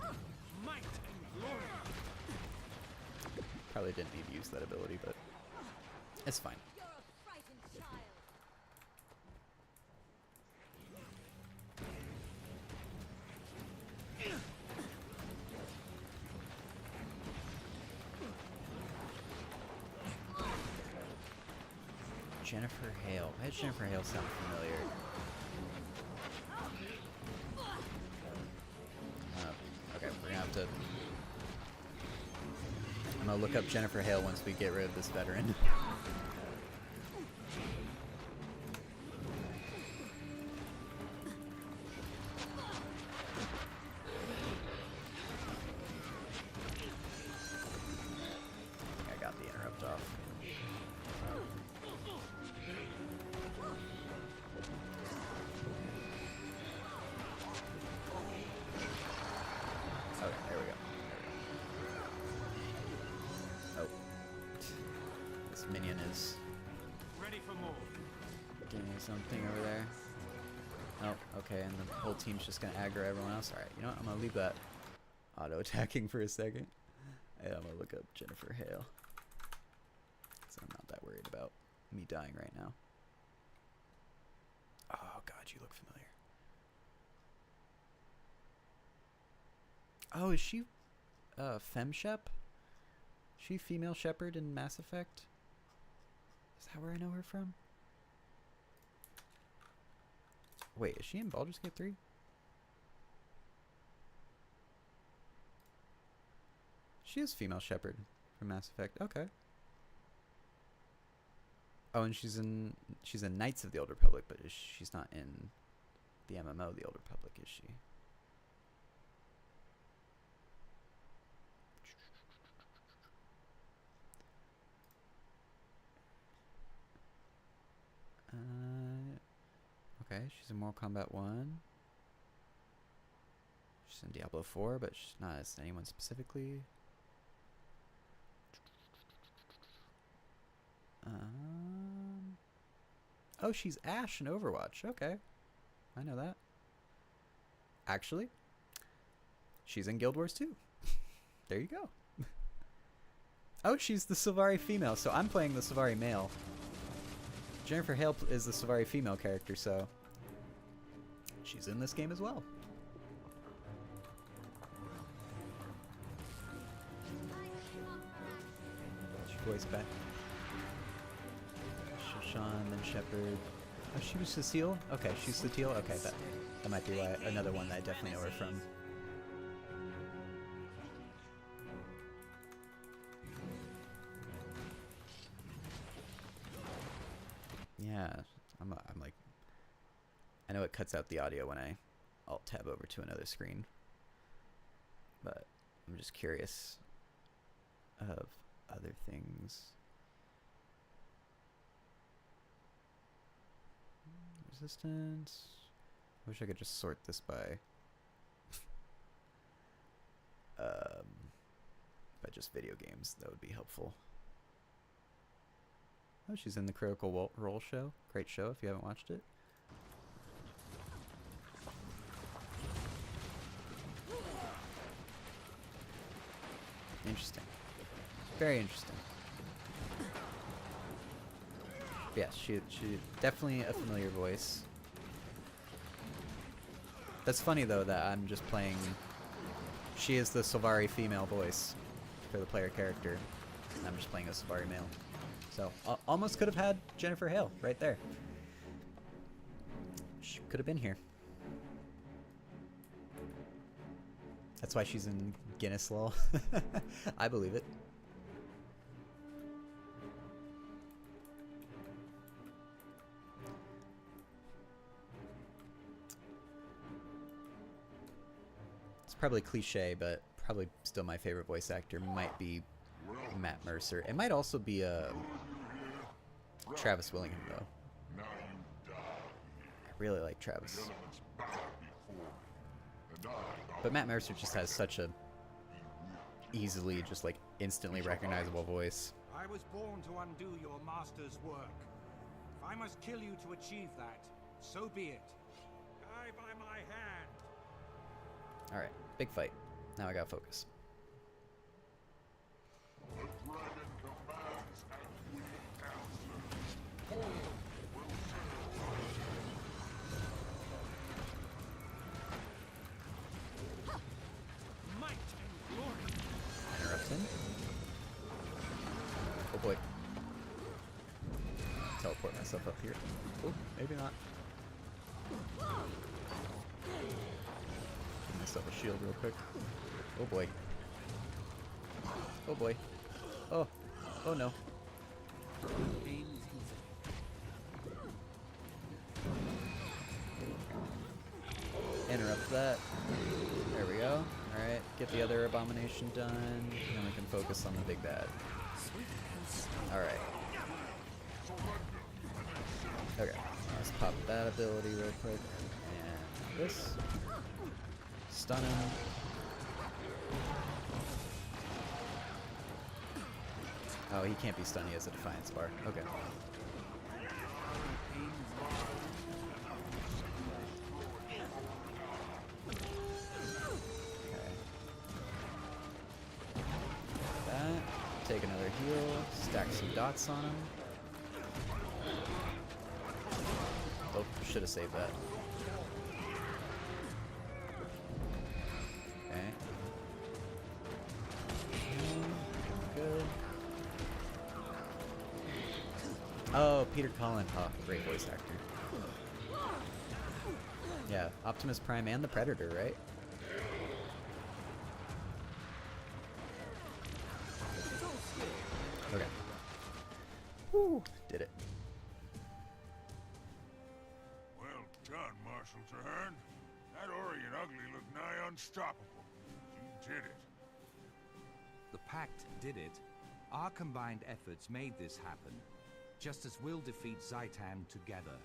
Okay. Probably didn't need to use that ability, but it's fine. Jennifer Hale. Why does Jennifer Hale sound familiar? Okay, we're gonna have to... I'm gonna look up Jennifer Hale once we get rid of this veteran. I got the interrupt off. Minion is ready for more. doing something over there. Oh, okay, and the whole team's just gonna aggro everyone else. Alright, you know what? I'm gonna leave that auto-attacking for a second. And I'm gonna look up Jennifer Hale. So I'm not that worried about me dying right now. Oh god, you look familiar. Oh, is she FemShep? She female shepherd in Mass Effect? Is that where I know her from? Wait, is she in Baldur's Gate 3? She is female shepherd from Mass Effect. Okay. Oh, and she's in Knights of the Old Republic, but she's not in the MMO, the Old Republic, is she? Okay, she's in Mortal Kombat 1. She's in Diablo 4, but she's not as anyone specifically. Oh, she's Ashe in Overwatch. Okay. I know that. Actually, she's in Guild Wars 2. There you go. Oh, she's the Sylvari female, so I'm playing the Sylvari male. Jennifer Hale is the Sylvari female character, so she's in this game as well. She voiced back Sean, then Shepard. Oh, she was Cecile? Okay, she's Cecile? Okay, that might be why, another one that I definitely know her from. Yeah, I'm like, I know it cuts out the audio when I alt tab over to another screen, but I'm just curious of other things. Resistance. I wish I could just sort this by just video games. That would be helpful. Oh, she's in the Critical Role show. Great show if you haven't watched it. Interesting. Very interesting. Yes, she definitely a familiar voice. That's funny though that I'm just playing. She is the Sylvari female voice for the player character, and I'm just playing a Sylvari male. So almost could have had Jennifer Hale right there. She could have been here. That's why she's in Guinness Law. I believe it. Probably cliche, but probably still my favorite voice actor might be Matt Mercer. It might also be Travis Willingham though. I really like Travis, but Matt Mercer just has such a easily, just like instantly recognizable voice. I was born to undo your master's work. If I must kill you to achieve that, so be it. Die by my hand. All right. Big fight. Now I gotta focus. Interrupts him. Oh boy. Teleport myself up here. Oh, maybe not. Myself a shield real quick. Oh boy. Oh boy. Oh. Oh no. Interrupt that. There we go. Alright, get the other abomination done, and then we can focus on the big bad. Alright. Okay, let's pop that ability real quick. And this. Stun him. Oh, he can't be stunned. He has a Defiance bar. Okay. That. Take another heal. Stack some dots on him. should have saved that. Okay. Good. Oh, Peter Cullen. Oh, great voice actor. Yeah, Optimus Prime and the Predator, right? Okay. Woo, did it. Well done, Marshal Traherne. That Orient ugly looked nigh unstoppable. You did it. The Pact did it. Our combined efforts made this happen, just as we'll defeat Zaitan together.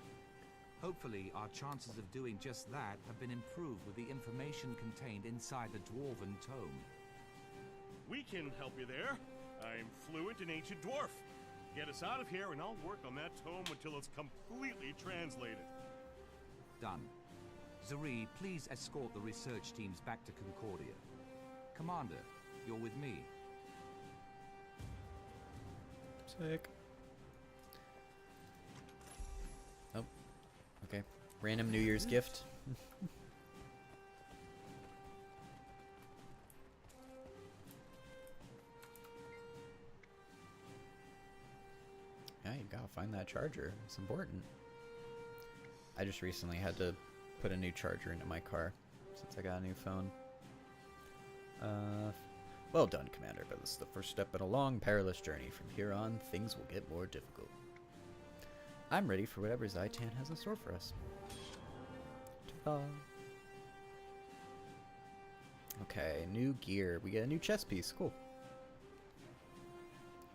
Hopefully, our chances of doing just that have been improved with the information contained inside the Dwarven Tome. We can help you there. I'm fluent in Ancient Dwarf. Get us out of here and I'll work on that tome until it's completely translated. Done. Zuri, please escort the research teams back to Concordia. Commander, you're with me. Sick. Oh, okay. Random New Year's gift. Yeah, you gotta find that charger. It's important. I just recently had to put a new charger into my car since I got a new phone. Well done, Commander, but this is the first step in a long, perilous journey. From here on, things will get more difficult. I'm ready for whatever Zaitan has in store for us. Ta-da. Okay, new gear. We get a new chess piece. Cool.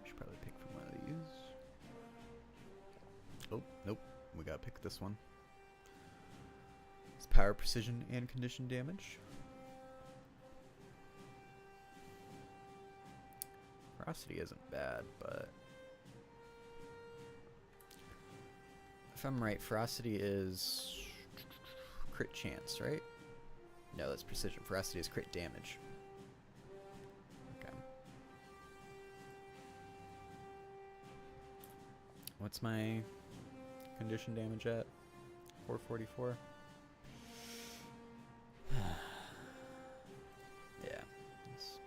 Should probably pick from one of these. Oh, nope. We gotta pick this one. It's power, precision, and condition damage. Ferocity isn't bad, but if I'm right, ferocity is crit chance, right? No, that's precision. Ferocity is crit damage. Okay. What's my condition damage at? 444. Yeah. Let's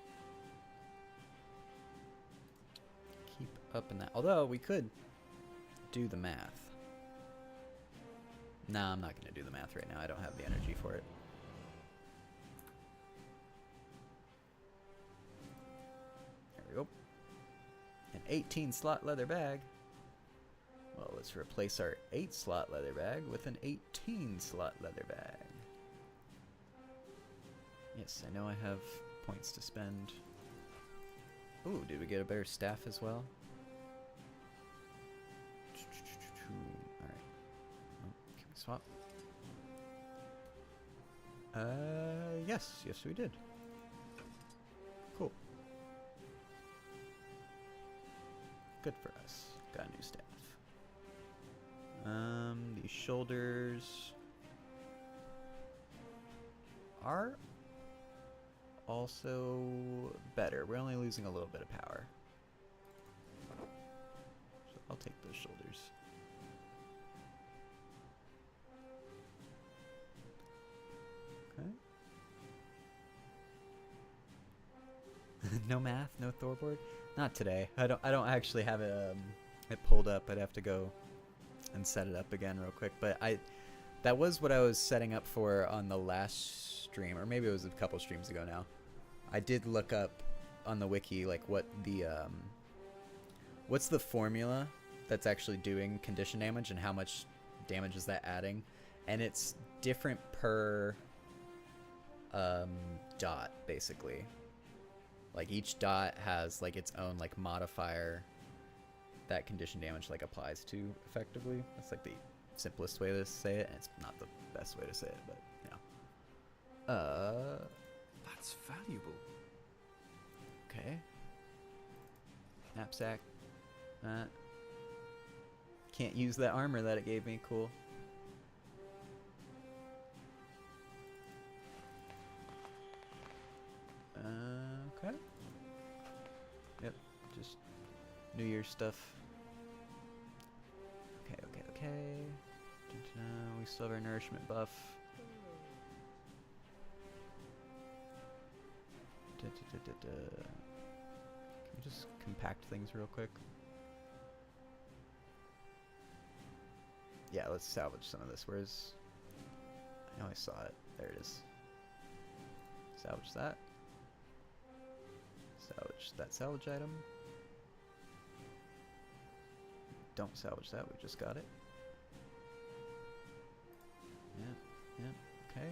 keep up in that. Although we could do the math. Nah, I'm not going to do the math right now. I don't have the energy for it. There we go. An 18 slot leather bag. Well, let's replace our 8 slot leather bag with an 18 slot leather bag. Yes, I know I have points to spend. Ooh, did we get a better staff as well? Alright. Oh, can we swap? Yes. Yes, we did. Cool. Good for us. Got a new staff. These shoulders are also better. We're only losing a little bit of power. So I'll take those shoulders. Okay. No math, no Thorboard? Not today. I don't actually have it pulled up. I'd have to go and set it up again real quick, but that was what I was setting up for on the last stream, or maybe it was a couple streams ago now. I did look up on the wiki like what the what's the formula that's actually doing condition damage and how much damage is that adding, and it's different per dot, basically. Like each dot has like its own like modifier that condition damage like applies to effectively. That's like the simplest way to say it, and it's not the best way to say it, but you know. That's valuable. Okay. Knapsack. Can't use that armor that it gave me. Cool. Okay. Yep. Just New Year's stuff. Okay. We still have our nourishment buff. Can we just compact things real quick? Yeah, let's salvage some of this. Where's... I know I saw it. There it is. Salvage that. Salvage that salvage item. Don't salvage that, we just got it. Yeah, okay.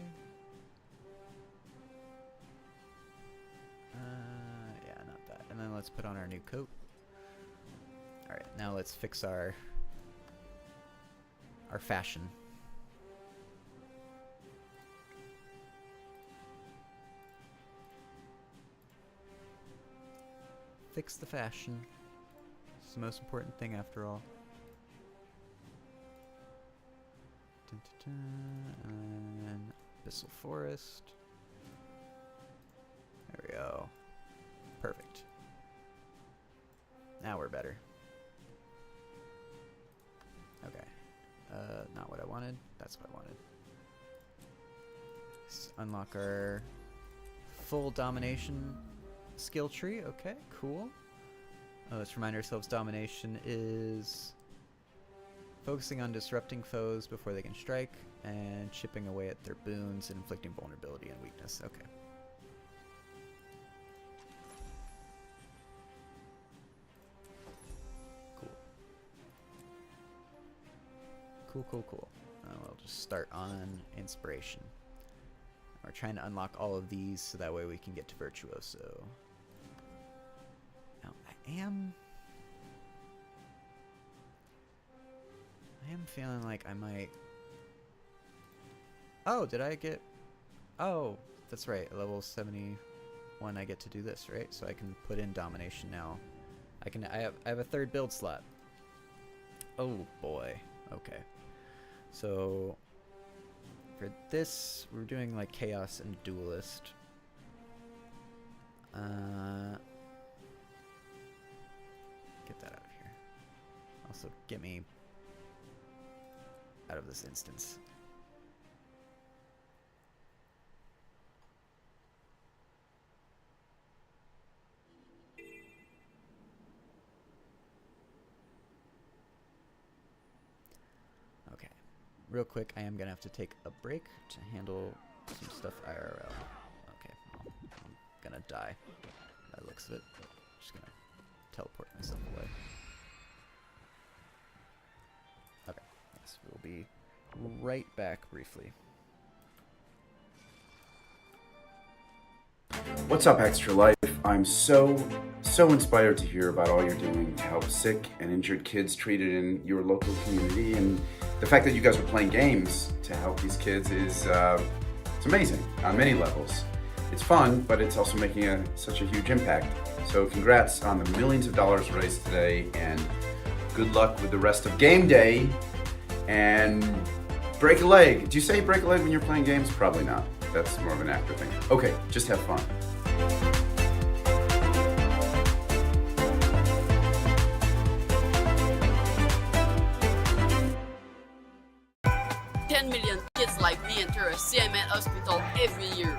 Yeah, not that. And then let's put on our new coat. Alright, now let's fix our fashion. Fix the fashion. It's the most important thing after all. Dun, dun, dun. And Abyssal Forest. There we go. Perfect. Now we're better. Okay. Not what I wanted. That's what I wanted. Let's unlock our full domination skill tree. Okay, cool. Let's remind ourselves domination is focusing on disrupting foes before they can strike and chipping away at their boons and inflicting vulnerability and weakness. Okay. Cool. We'll just start on inspiration. We're trying to unlock all of these so that way we can get to Virtuoso. Now, I am feeling like I might... Oh, did I get... Oh, that's right. At level 71 I get to do this, right? So I can put in domination now. I have a third build slot. Oh boy. Okay. So for this, we're doing like Chaos and Duelist. Get that out of here. Also, get me out of this instance. Okay. Real quick, I am gonna have to take a break to handle some stuff IRL. Okay, well, I'm gonna die by the looks of it. Just gonna teleport myself away. Okay, yes, we'll be right back briefly. What's up, Extra Life? I'm so inspired to hear about all you're doing to help sick and injured kids treated in your local community, and the fact that you guys are playing games to help these kids is it's amazing on many levels. It's fun, but it's also making such a huge impact. So congrats on the millions of dollars raised today, and good luck with the rest of game day. And break a leg. Do you say break a leg when you're playing games? Probably not. That's more of an actor thing. Okay, just have fun. Kids like me enter a CMN hospital every year.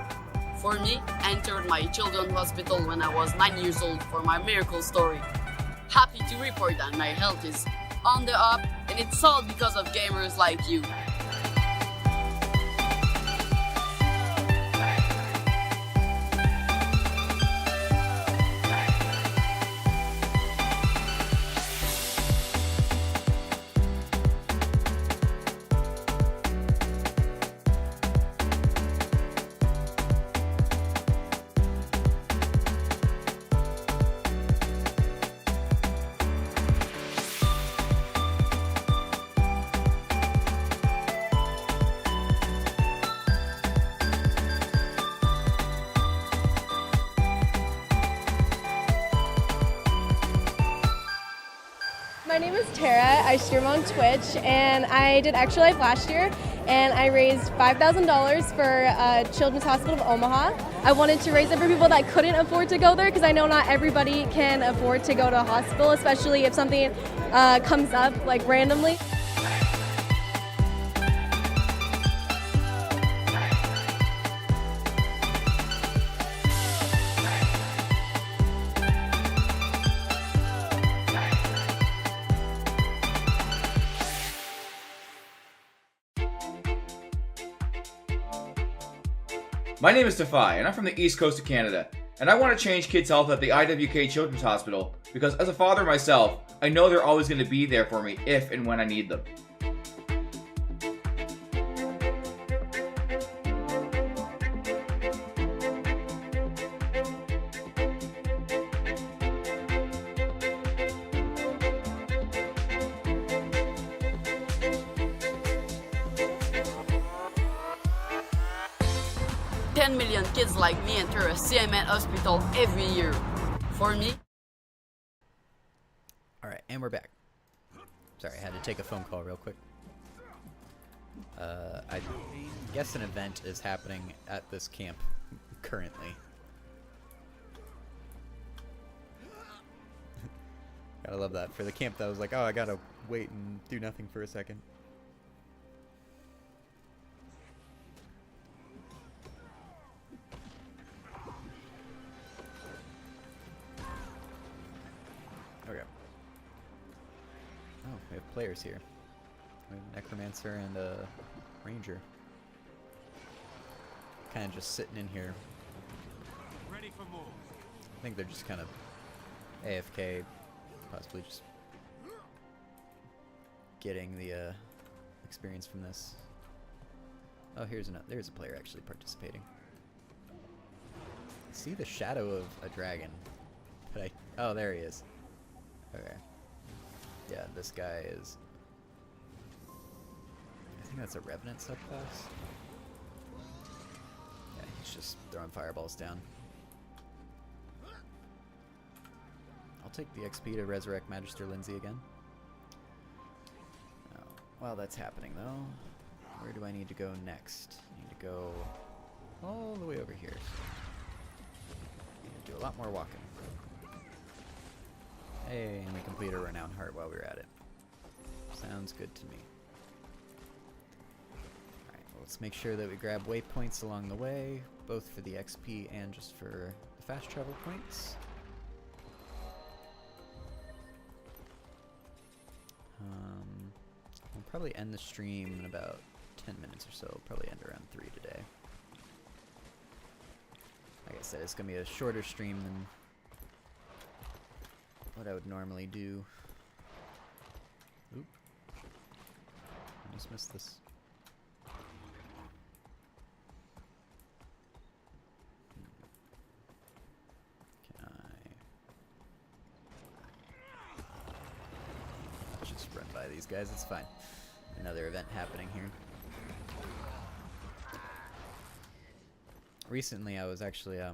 For me, I entered my children's hospital when I was 9 years old for my miracle story. Happy to report that my health is on the up, and it's all because of gamers like you. My name is Tara. I stream on Twitch, and I did Extra Life last year, and I raised $5,000 for Children's Hospital of Omaha. I wanted to raise it for people that couldn't afford to go there, because I know not everybody can afford to go to a hospital, especially if something comes up like randomly. My name is Defy, and I'm from the east coast of Canada, and I want to change kids' health at the IWK Children's Hospital because as a father myself, I know they're always going to be there for me if and when I need them. Million kids like me enter a CMN hospital every year. For me... Alright, and we're back. Sorry, I had to take a phone call real quick. I guess an event is happening at this camp currently. Gotta love that. For the camp that was like, oh, I gotta wait and do nothing for a second. Okay. Oh, we have players here. We have a Necromancer and a Ranger. Kind of just sitting in here. Ready for more. I think they're just kind of AFK, possibly just getting the experience from this. Oh, there's a player actually participating. I see the shadow of a dragon, but oh, there he is. Okay. Yeah, this guy is... I think that's a Revenant subclass. Yeah, he's just throwing fireballs down. I'll take the XP to resurrect Magister Lindsay again. Oh, while that's happening, though, where do I need to go next? I need to go all the way over here. Need to do a lot more walking. Hey, and we complete a Renowned Heart while we were at it. Sounds good to me. Alright, well, let's make sure that we grab waypoints along the way, both for the XP and just for the fast travel points. We'll probably end the stream in about 10 minutes or so. Probably end around 3 today. Like I said, it's going to be a shorter stream than what I would normally do. Oop. I just missed this. Can I... Let's just run by these guys, it's fine. Another event happening here. Recently I was actually, I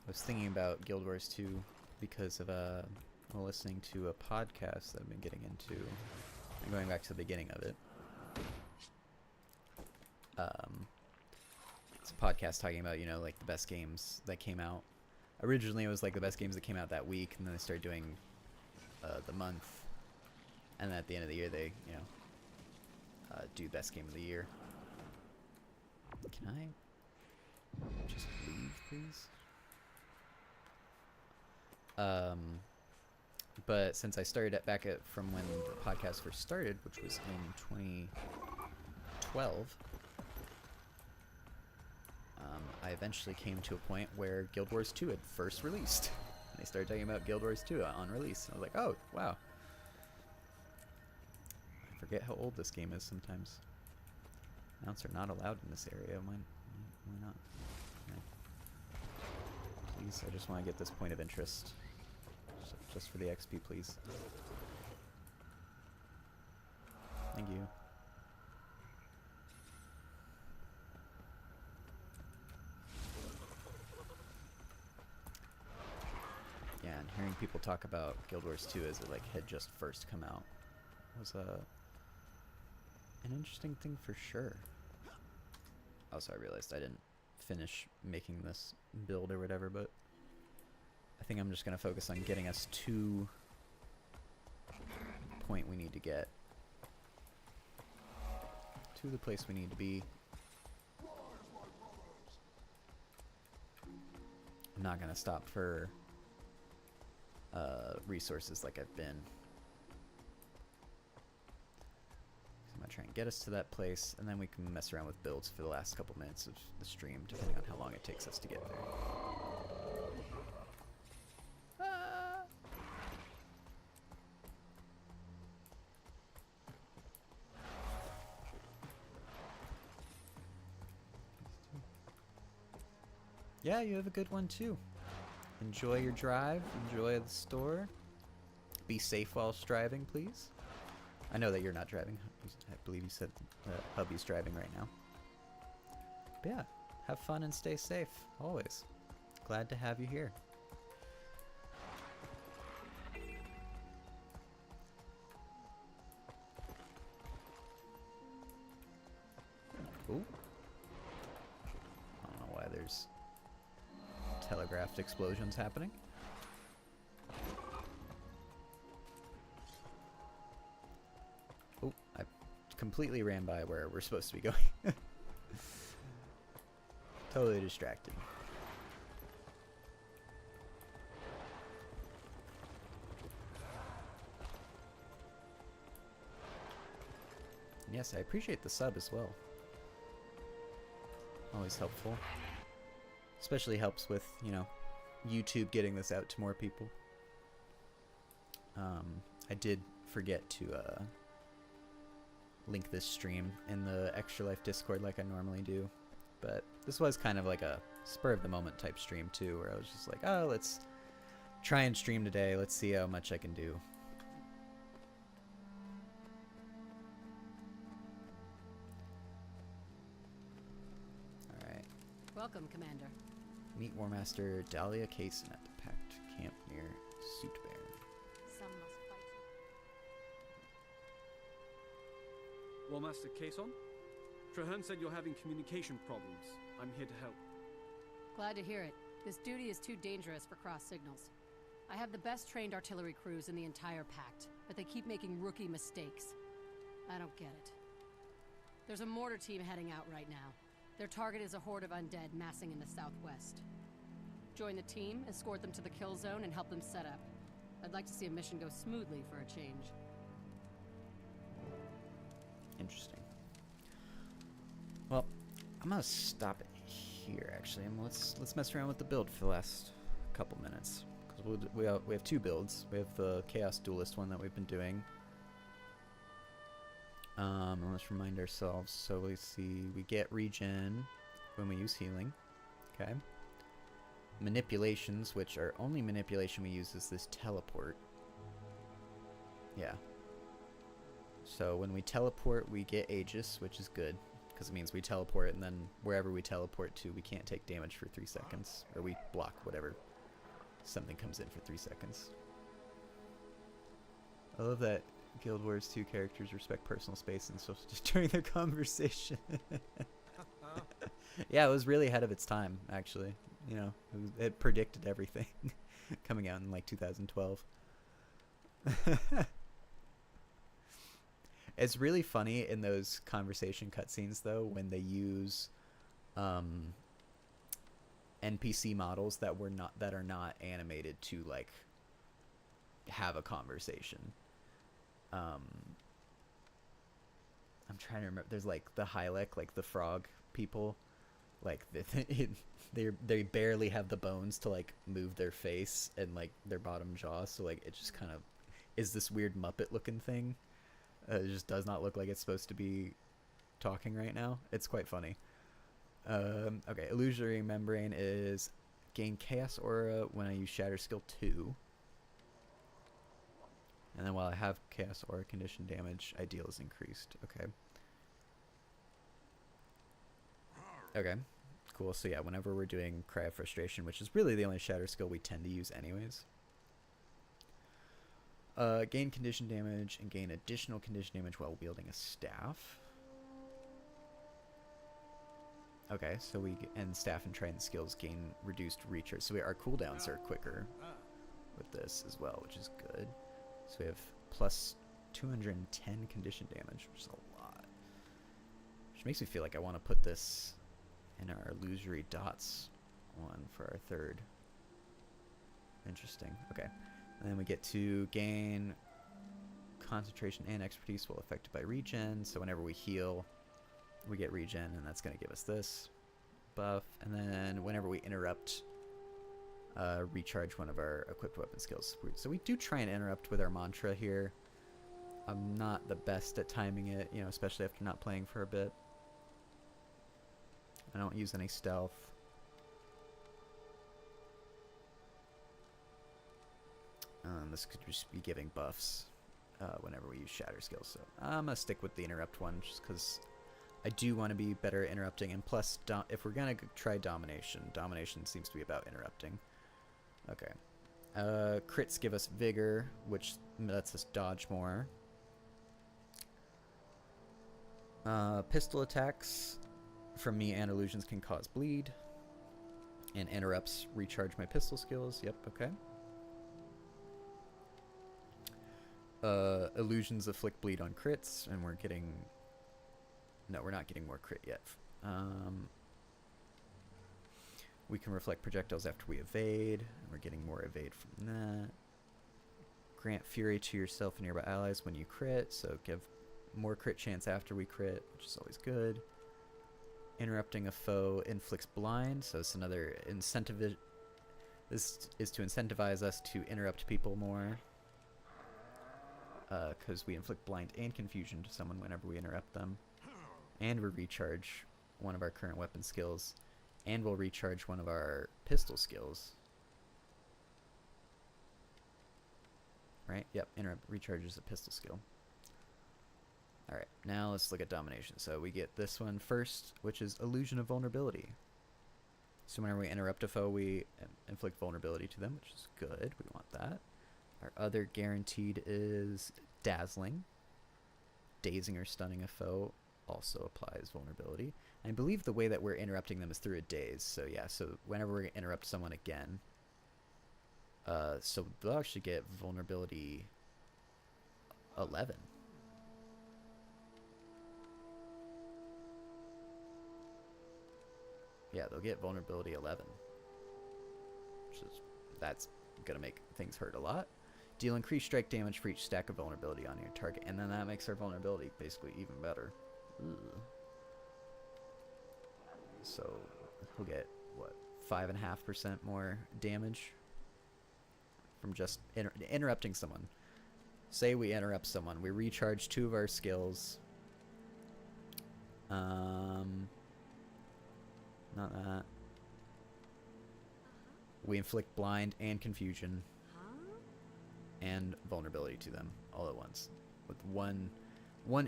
was thinking about Guild Wars 2 because of listening to a podcast that I've been getting into and going back to the beginning of it. It's a podcast talking about, you know, like the best games that came out. Originally it was like the best games that came out that week, and then they started doing the month, and then at the end of the year they, you know, do best game of the year. Can I just leave, please? But since I started from when the podcast first started, which was in 2012, I eventually came to a point where Guild Wars 2 had first released. And they started talking about Guild Wars 2 on release. And I was like, oh, wow. I forget how old this game is sometimes. Mounts are not allowed in this area. Why not? Okay. Please, I just want to get this point of interest. Just for the XP, please. Thank you. Yeah, and hearing people talk about Guild Wars 2 as it like had just first come out was an interesting thing for sure. Also, I realized I didn't finish making this build or whatever, but I think I'm just going to focus on getting us to the point we need to get. To the place we need to be. I'm not going to stop for resources like I've been. My try and get us to that place, and then we can mess around with builds for the last couple minutes of the stream, depending on how long it takes us to get there. Yeah, you have a good one too. Enjoy your drive, enjoy the store. Be safe while driving, please. I know that you're not driving. I believe you said hubby's driving right now. But yeah, have fun and stay safe, always. Glad to have you here. Ooh. I don't know why there's telegraphed explosions happening. Oh, I completely ran by where we're supposed to be going. Totally distracted. Yes, I appreciate the sub as well. Always helpful. Especially helps with, you know, YouTube getting this out to more people. I did forget to link this stream in the Extra Life Discord like I normally do. But this was kind of like a spur of the moment type stream too, where I was just like, oh, let's try and stream today. Let's see how much I can do. Alright. Welcome, Commander. Meet War Master Dahlia Kaysen at the Pact Camp near Suitbear. Some must fight. War Master Kaysen? Traherne said you're having communication problems. I'm here to help. Glad to hear it. This duty is too dangerous for cross signals. I have the best trained artillery crews in the entire Pact, but they keep making rookie mistakes. I don't get it. There's a mortar team heading out right now. Their target is a horde of undead massing in the southwest. Join the team, escort them to the kill zone, and help them set up. I'd like to see a mission go smoothly for a change. Interesting. Well, I'm gonna stop it here actually, and let's mess around with the build for the last couple minutes, because we have two builds. We have the Chaos Duelist one that we've been doing. And let's remind ourselves. So we see we get regen when we use healing. Okay. Manipulations, which are only manipulation we use, is this teleport. Yeah. So when we teleport, we get Aegis, which is good, because it means we teleport, and then wherever we teleport to, we can't take damage for 3 seconds, or we block whatever something comes in for 3 seconds. I love that Guild Wars 2 characters respect personal space and social just during their conversation. Yeah, it was really ahead of its time, actually. You know, it predicted everything coming out in like 2012. It's really funny in those conversation cutscenes, though, when they use NPC models that are not animated to like have a conversation. I'm trying to remember. There's like the Hylek, like the frog people, like they barely have the bones to like move their face and like their bottom jaw, so like it just kind of is this weird Muppet looking thing. It just does not look like it's supposed to be talking right now. It's quite funny. Okay, Illusory Membrane is gain Chaos Aura when I use Shatter Skill 2. And then while I have Chaos Aura condition damage, ideal is increased. Okay. Okay, cool. So yeah, whenever we're doing Cry of Frustration, which is really the only Shatter skill we tend to use anyways. Gain condition damage and gain additional condition damage while wielding a staff. Okay, so we and staff and trident skills gain reduced recharge. So our cooldowns are quicker with this as well, which is good. So we have plus 210 condition damage, which is a lot. Which makes me feel like I want to put this in our illusory dots one for our third. Interesting. Okay. And then we get to gain concentration and expertise while affected by regen. So whenever we heal, we get regen, and that's going to give us this buff. And then whenever we interrupt, recharge one of our equipped weapon skills. So we do try and interrupt with our mantra here. I'm not the best at timing it, you know, especially after not playing for a bit. I don't use any stealth. This could just be giving buffs whenever we use shatter skills. So I'm going to stick with the interrupt one just because I do want to be better at interrupting. And plus, if we're going to try domination, domination seems to be about interrupting. Okay. Crits give us vigor, which lets us dodge more. Pistol attacks from me and illusions can cause bleed. And interrupts recharge my pistol skills. Yep, okay. Illusions inflict bleed on crits, and we're getting... No, we're not getting more crit yet. We can reflect projectiles after we evade, and we're getting more evade from that. Grant fury to yourself and nearby allies when you crit, so give more crit chance after we crit, which is always good. Interrupting a foe inflicts blind, so it's another incentive. This is to incentivize us to interrupt people more. Because we inflict blind and confusion to someone whenever we interrupt them. And we recharge one of our current weapon skills. And we'll recharge one of our pistol skills. Right? Yep, interrupt recharges a pistol skill. Alright, now let's look at domination. So we get this one first, which is illusion of vulnerability. So whenever we interrupt a foe, we inflict vulnerability to them, which is good. We want that. Our other guaranteed is dazzling. Dazing or stunning a foe also applies vulnerability. And I believe the way that we're interrupting them is through a daze. So yeah, so whenever we interrupt someone again, so they'll actually get vulnerability 11. Yeah, they'll get vulnerability 11. That's gonna make things hurt a lot. Deal increased strike damage for each stack of vulnerability on your target, and then that makes our vulnerability basically even better. Ugh. So he'll get what, 5.5% more damage from just interrupting someone. Say we interrupt someone, we recharge 2 of our skills. Not that. We inflict blind and confusion and vulnerability to them all at once with one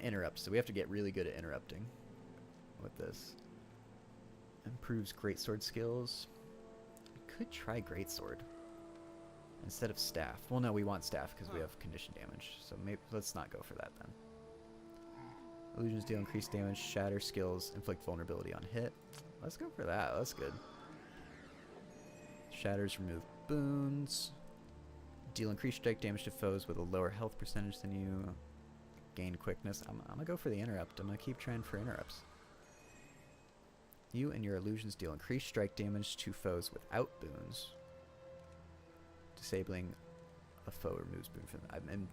interrupt. So we have to get really good at interrupting with this. Improves greatsword skills. We could try greatsword instead of staff. Well, no, we want staff because we have condition damage. So maybe let's not go for that then. Illusions deal increased damage. Shatter skills inflict vulnerability on hit. Let's go for that. That's good. Shatters remove boons. Deal increased strike damage to foes with a lower health percentage than you. Gain quickness. I'm gonna go for the interrupt. I'm gonna keep trying for interrupts. You and your illusions deal increased strike damage to foes without boons. Disabling a foe removes boon from them. And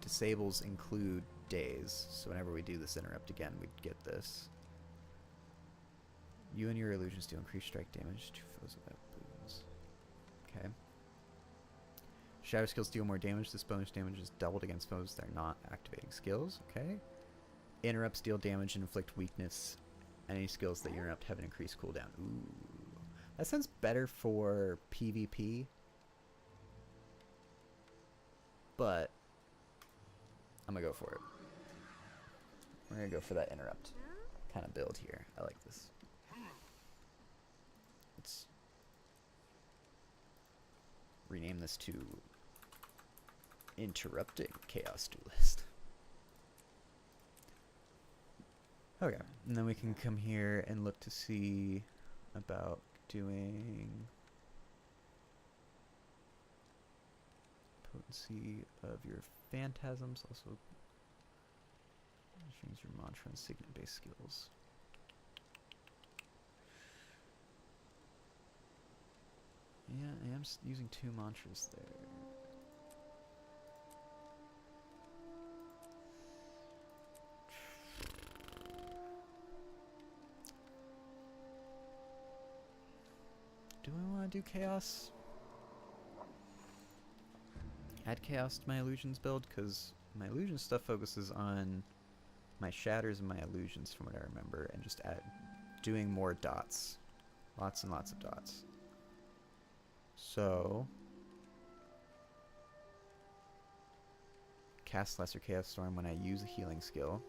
disables include days. So whenever we do this interrupt again, we'd get this. You and your illusions deal increased strike damage to foes without boons. Okay. Shatter skills deal more damage. This bonus damage is doubled against foes that are not activating skills. Okay. Interrupts deal damage and inflict weakness. Any skills that you interrupt have an increased cooldown. Ooh. That sounds better for PvP. But I'm gonna go for it. We're gonna go for that interrupt kind of build here. I like this. Let's rename this to Interrupting Chaos Duelist. Okay, and then we can come here and look to see about doing potency of your phantasms. Also change your mantra and signet based skills. Yeah, I am using 2 mantras there. do chaos. Add chaos to my illusions build, because my illusion stuff focuses on my shatters and my illusions from what I remember, and just doing more dots. Lots and lots of dots. So, cast Lesser Chaos Storm when I use a healing skill.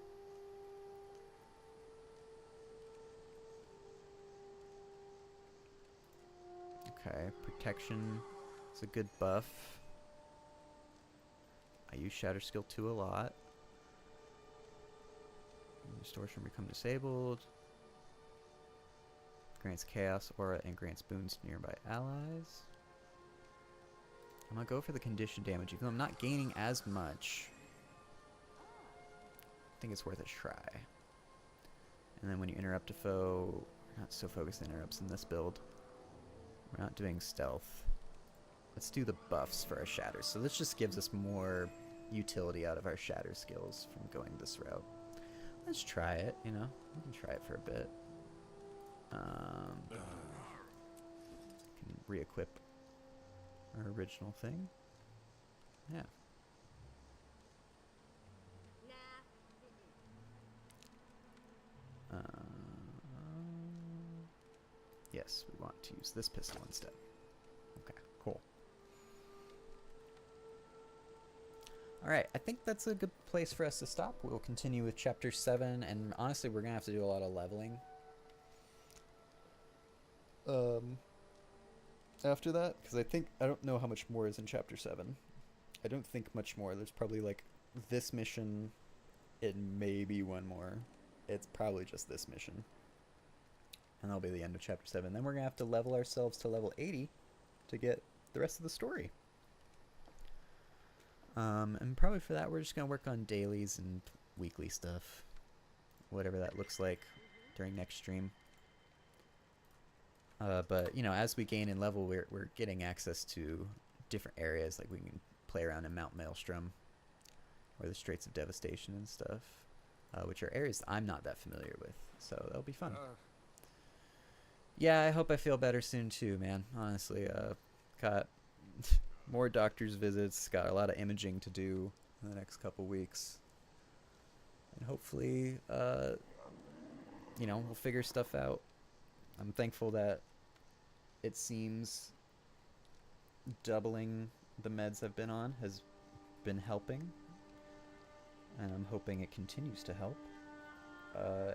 Okay, Protection is a good buff. I use Shatter Skill 2 a lot. Distortion become disabled. Grants Chaos Aura and grants boons to nearby allies. I'm gonna go for the condition damage, even though I'm not gaining as much. I think it's worth a try. And then when you interrupt a foe, we're not so focused on interrupts in this build. We're not doing stealth. Let's do the buffs for our shatters. So this just gives us more utility out of our shatter skills from going this route. Let's try it, you know? We can try it for a bit. Can re-equip our original thing. Yeah. Yes, we want to use this pistol instead. Okay, cool. Alright, I think that's a good place for us to stop. We'll continue with Chapter 7, and honestly, we're going to have to do a lot of leveling. After that, because I don't know how much more is in Chapter 7. I don't think much more. There's probably, like, this mission and maybe one more. It's probably just this mission. And that'll be the end of Chapter 7. Then we're going to have to level ourselves to level 80 to get the rest of the story. And probably for that, we're just going to work on dailies and weekly stuff. Whatever that looks like during next stream. But, you know, as we gain in level, we're getting access to different areas. Like, we can play around in Mount Maelstrom, or the Straits of Devastation and stuff, which are areas I'm not that familiar with. So that'll be fun. Yeah, I hope I feel better soon, too, man. Honestly, got more doctor's visits, got a lot of imaging to do in the next couple weeks. And hopefully, you know, we'll figure stuff out. I'm thankful that it seems doubling the meds I've been on has been helping. And I'm hoping it continues to help.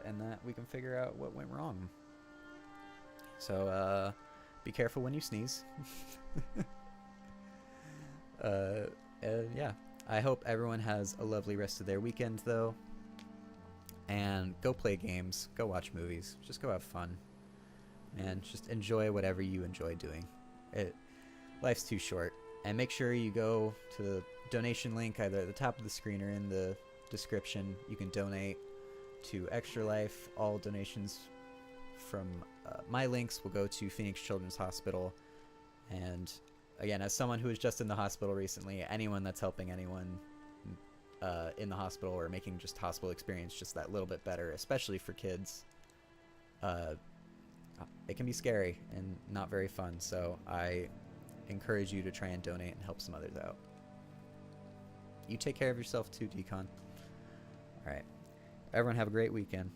And that we can figure out what went wrong. So, be careful when you sneeze. And yeah, I hope everyone has a lovely rest of their weekend, though. And go play games, go watch movies, just go have fun. And just enjoy whatever you enjoy doing. Life's too short. And make sure you go to the donation link either at the top of the screen or in the description. You can donate to Extra Life. All donations from my links will go to Phoenix Children's Hospital. And again, as someone who was just in the hospital recently, anyone that's helping anyone in the hospital or making just hospital experience just that little bit better, especially for kids, it can be scary and not very fun. So I encourage you to try and donate and help some others out. You take care of yourself too, Decon. All right. Everyone have a great weekend.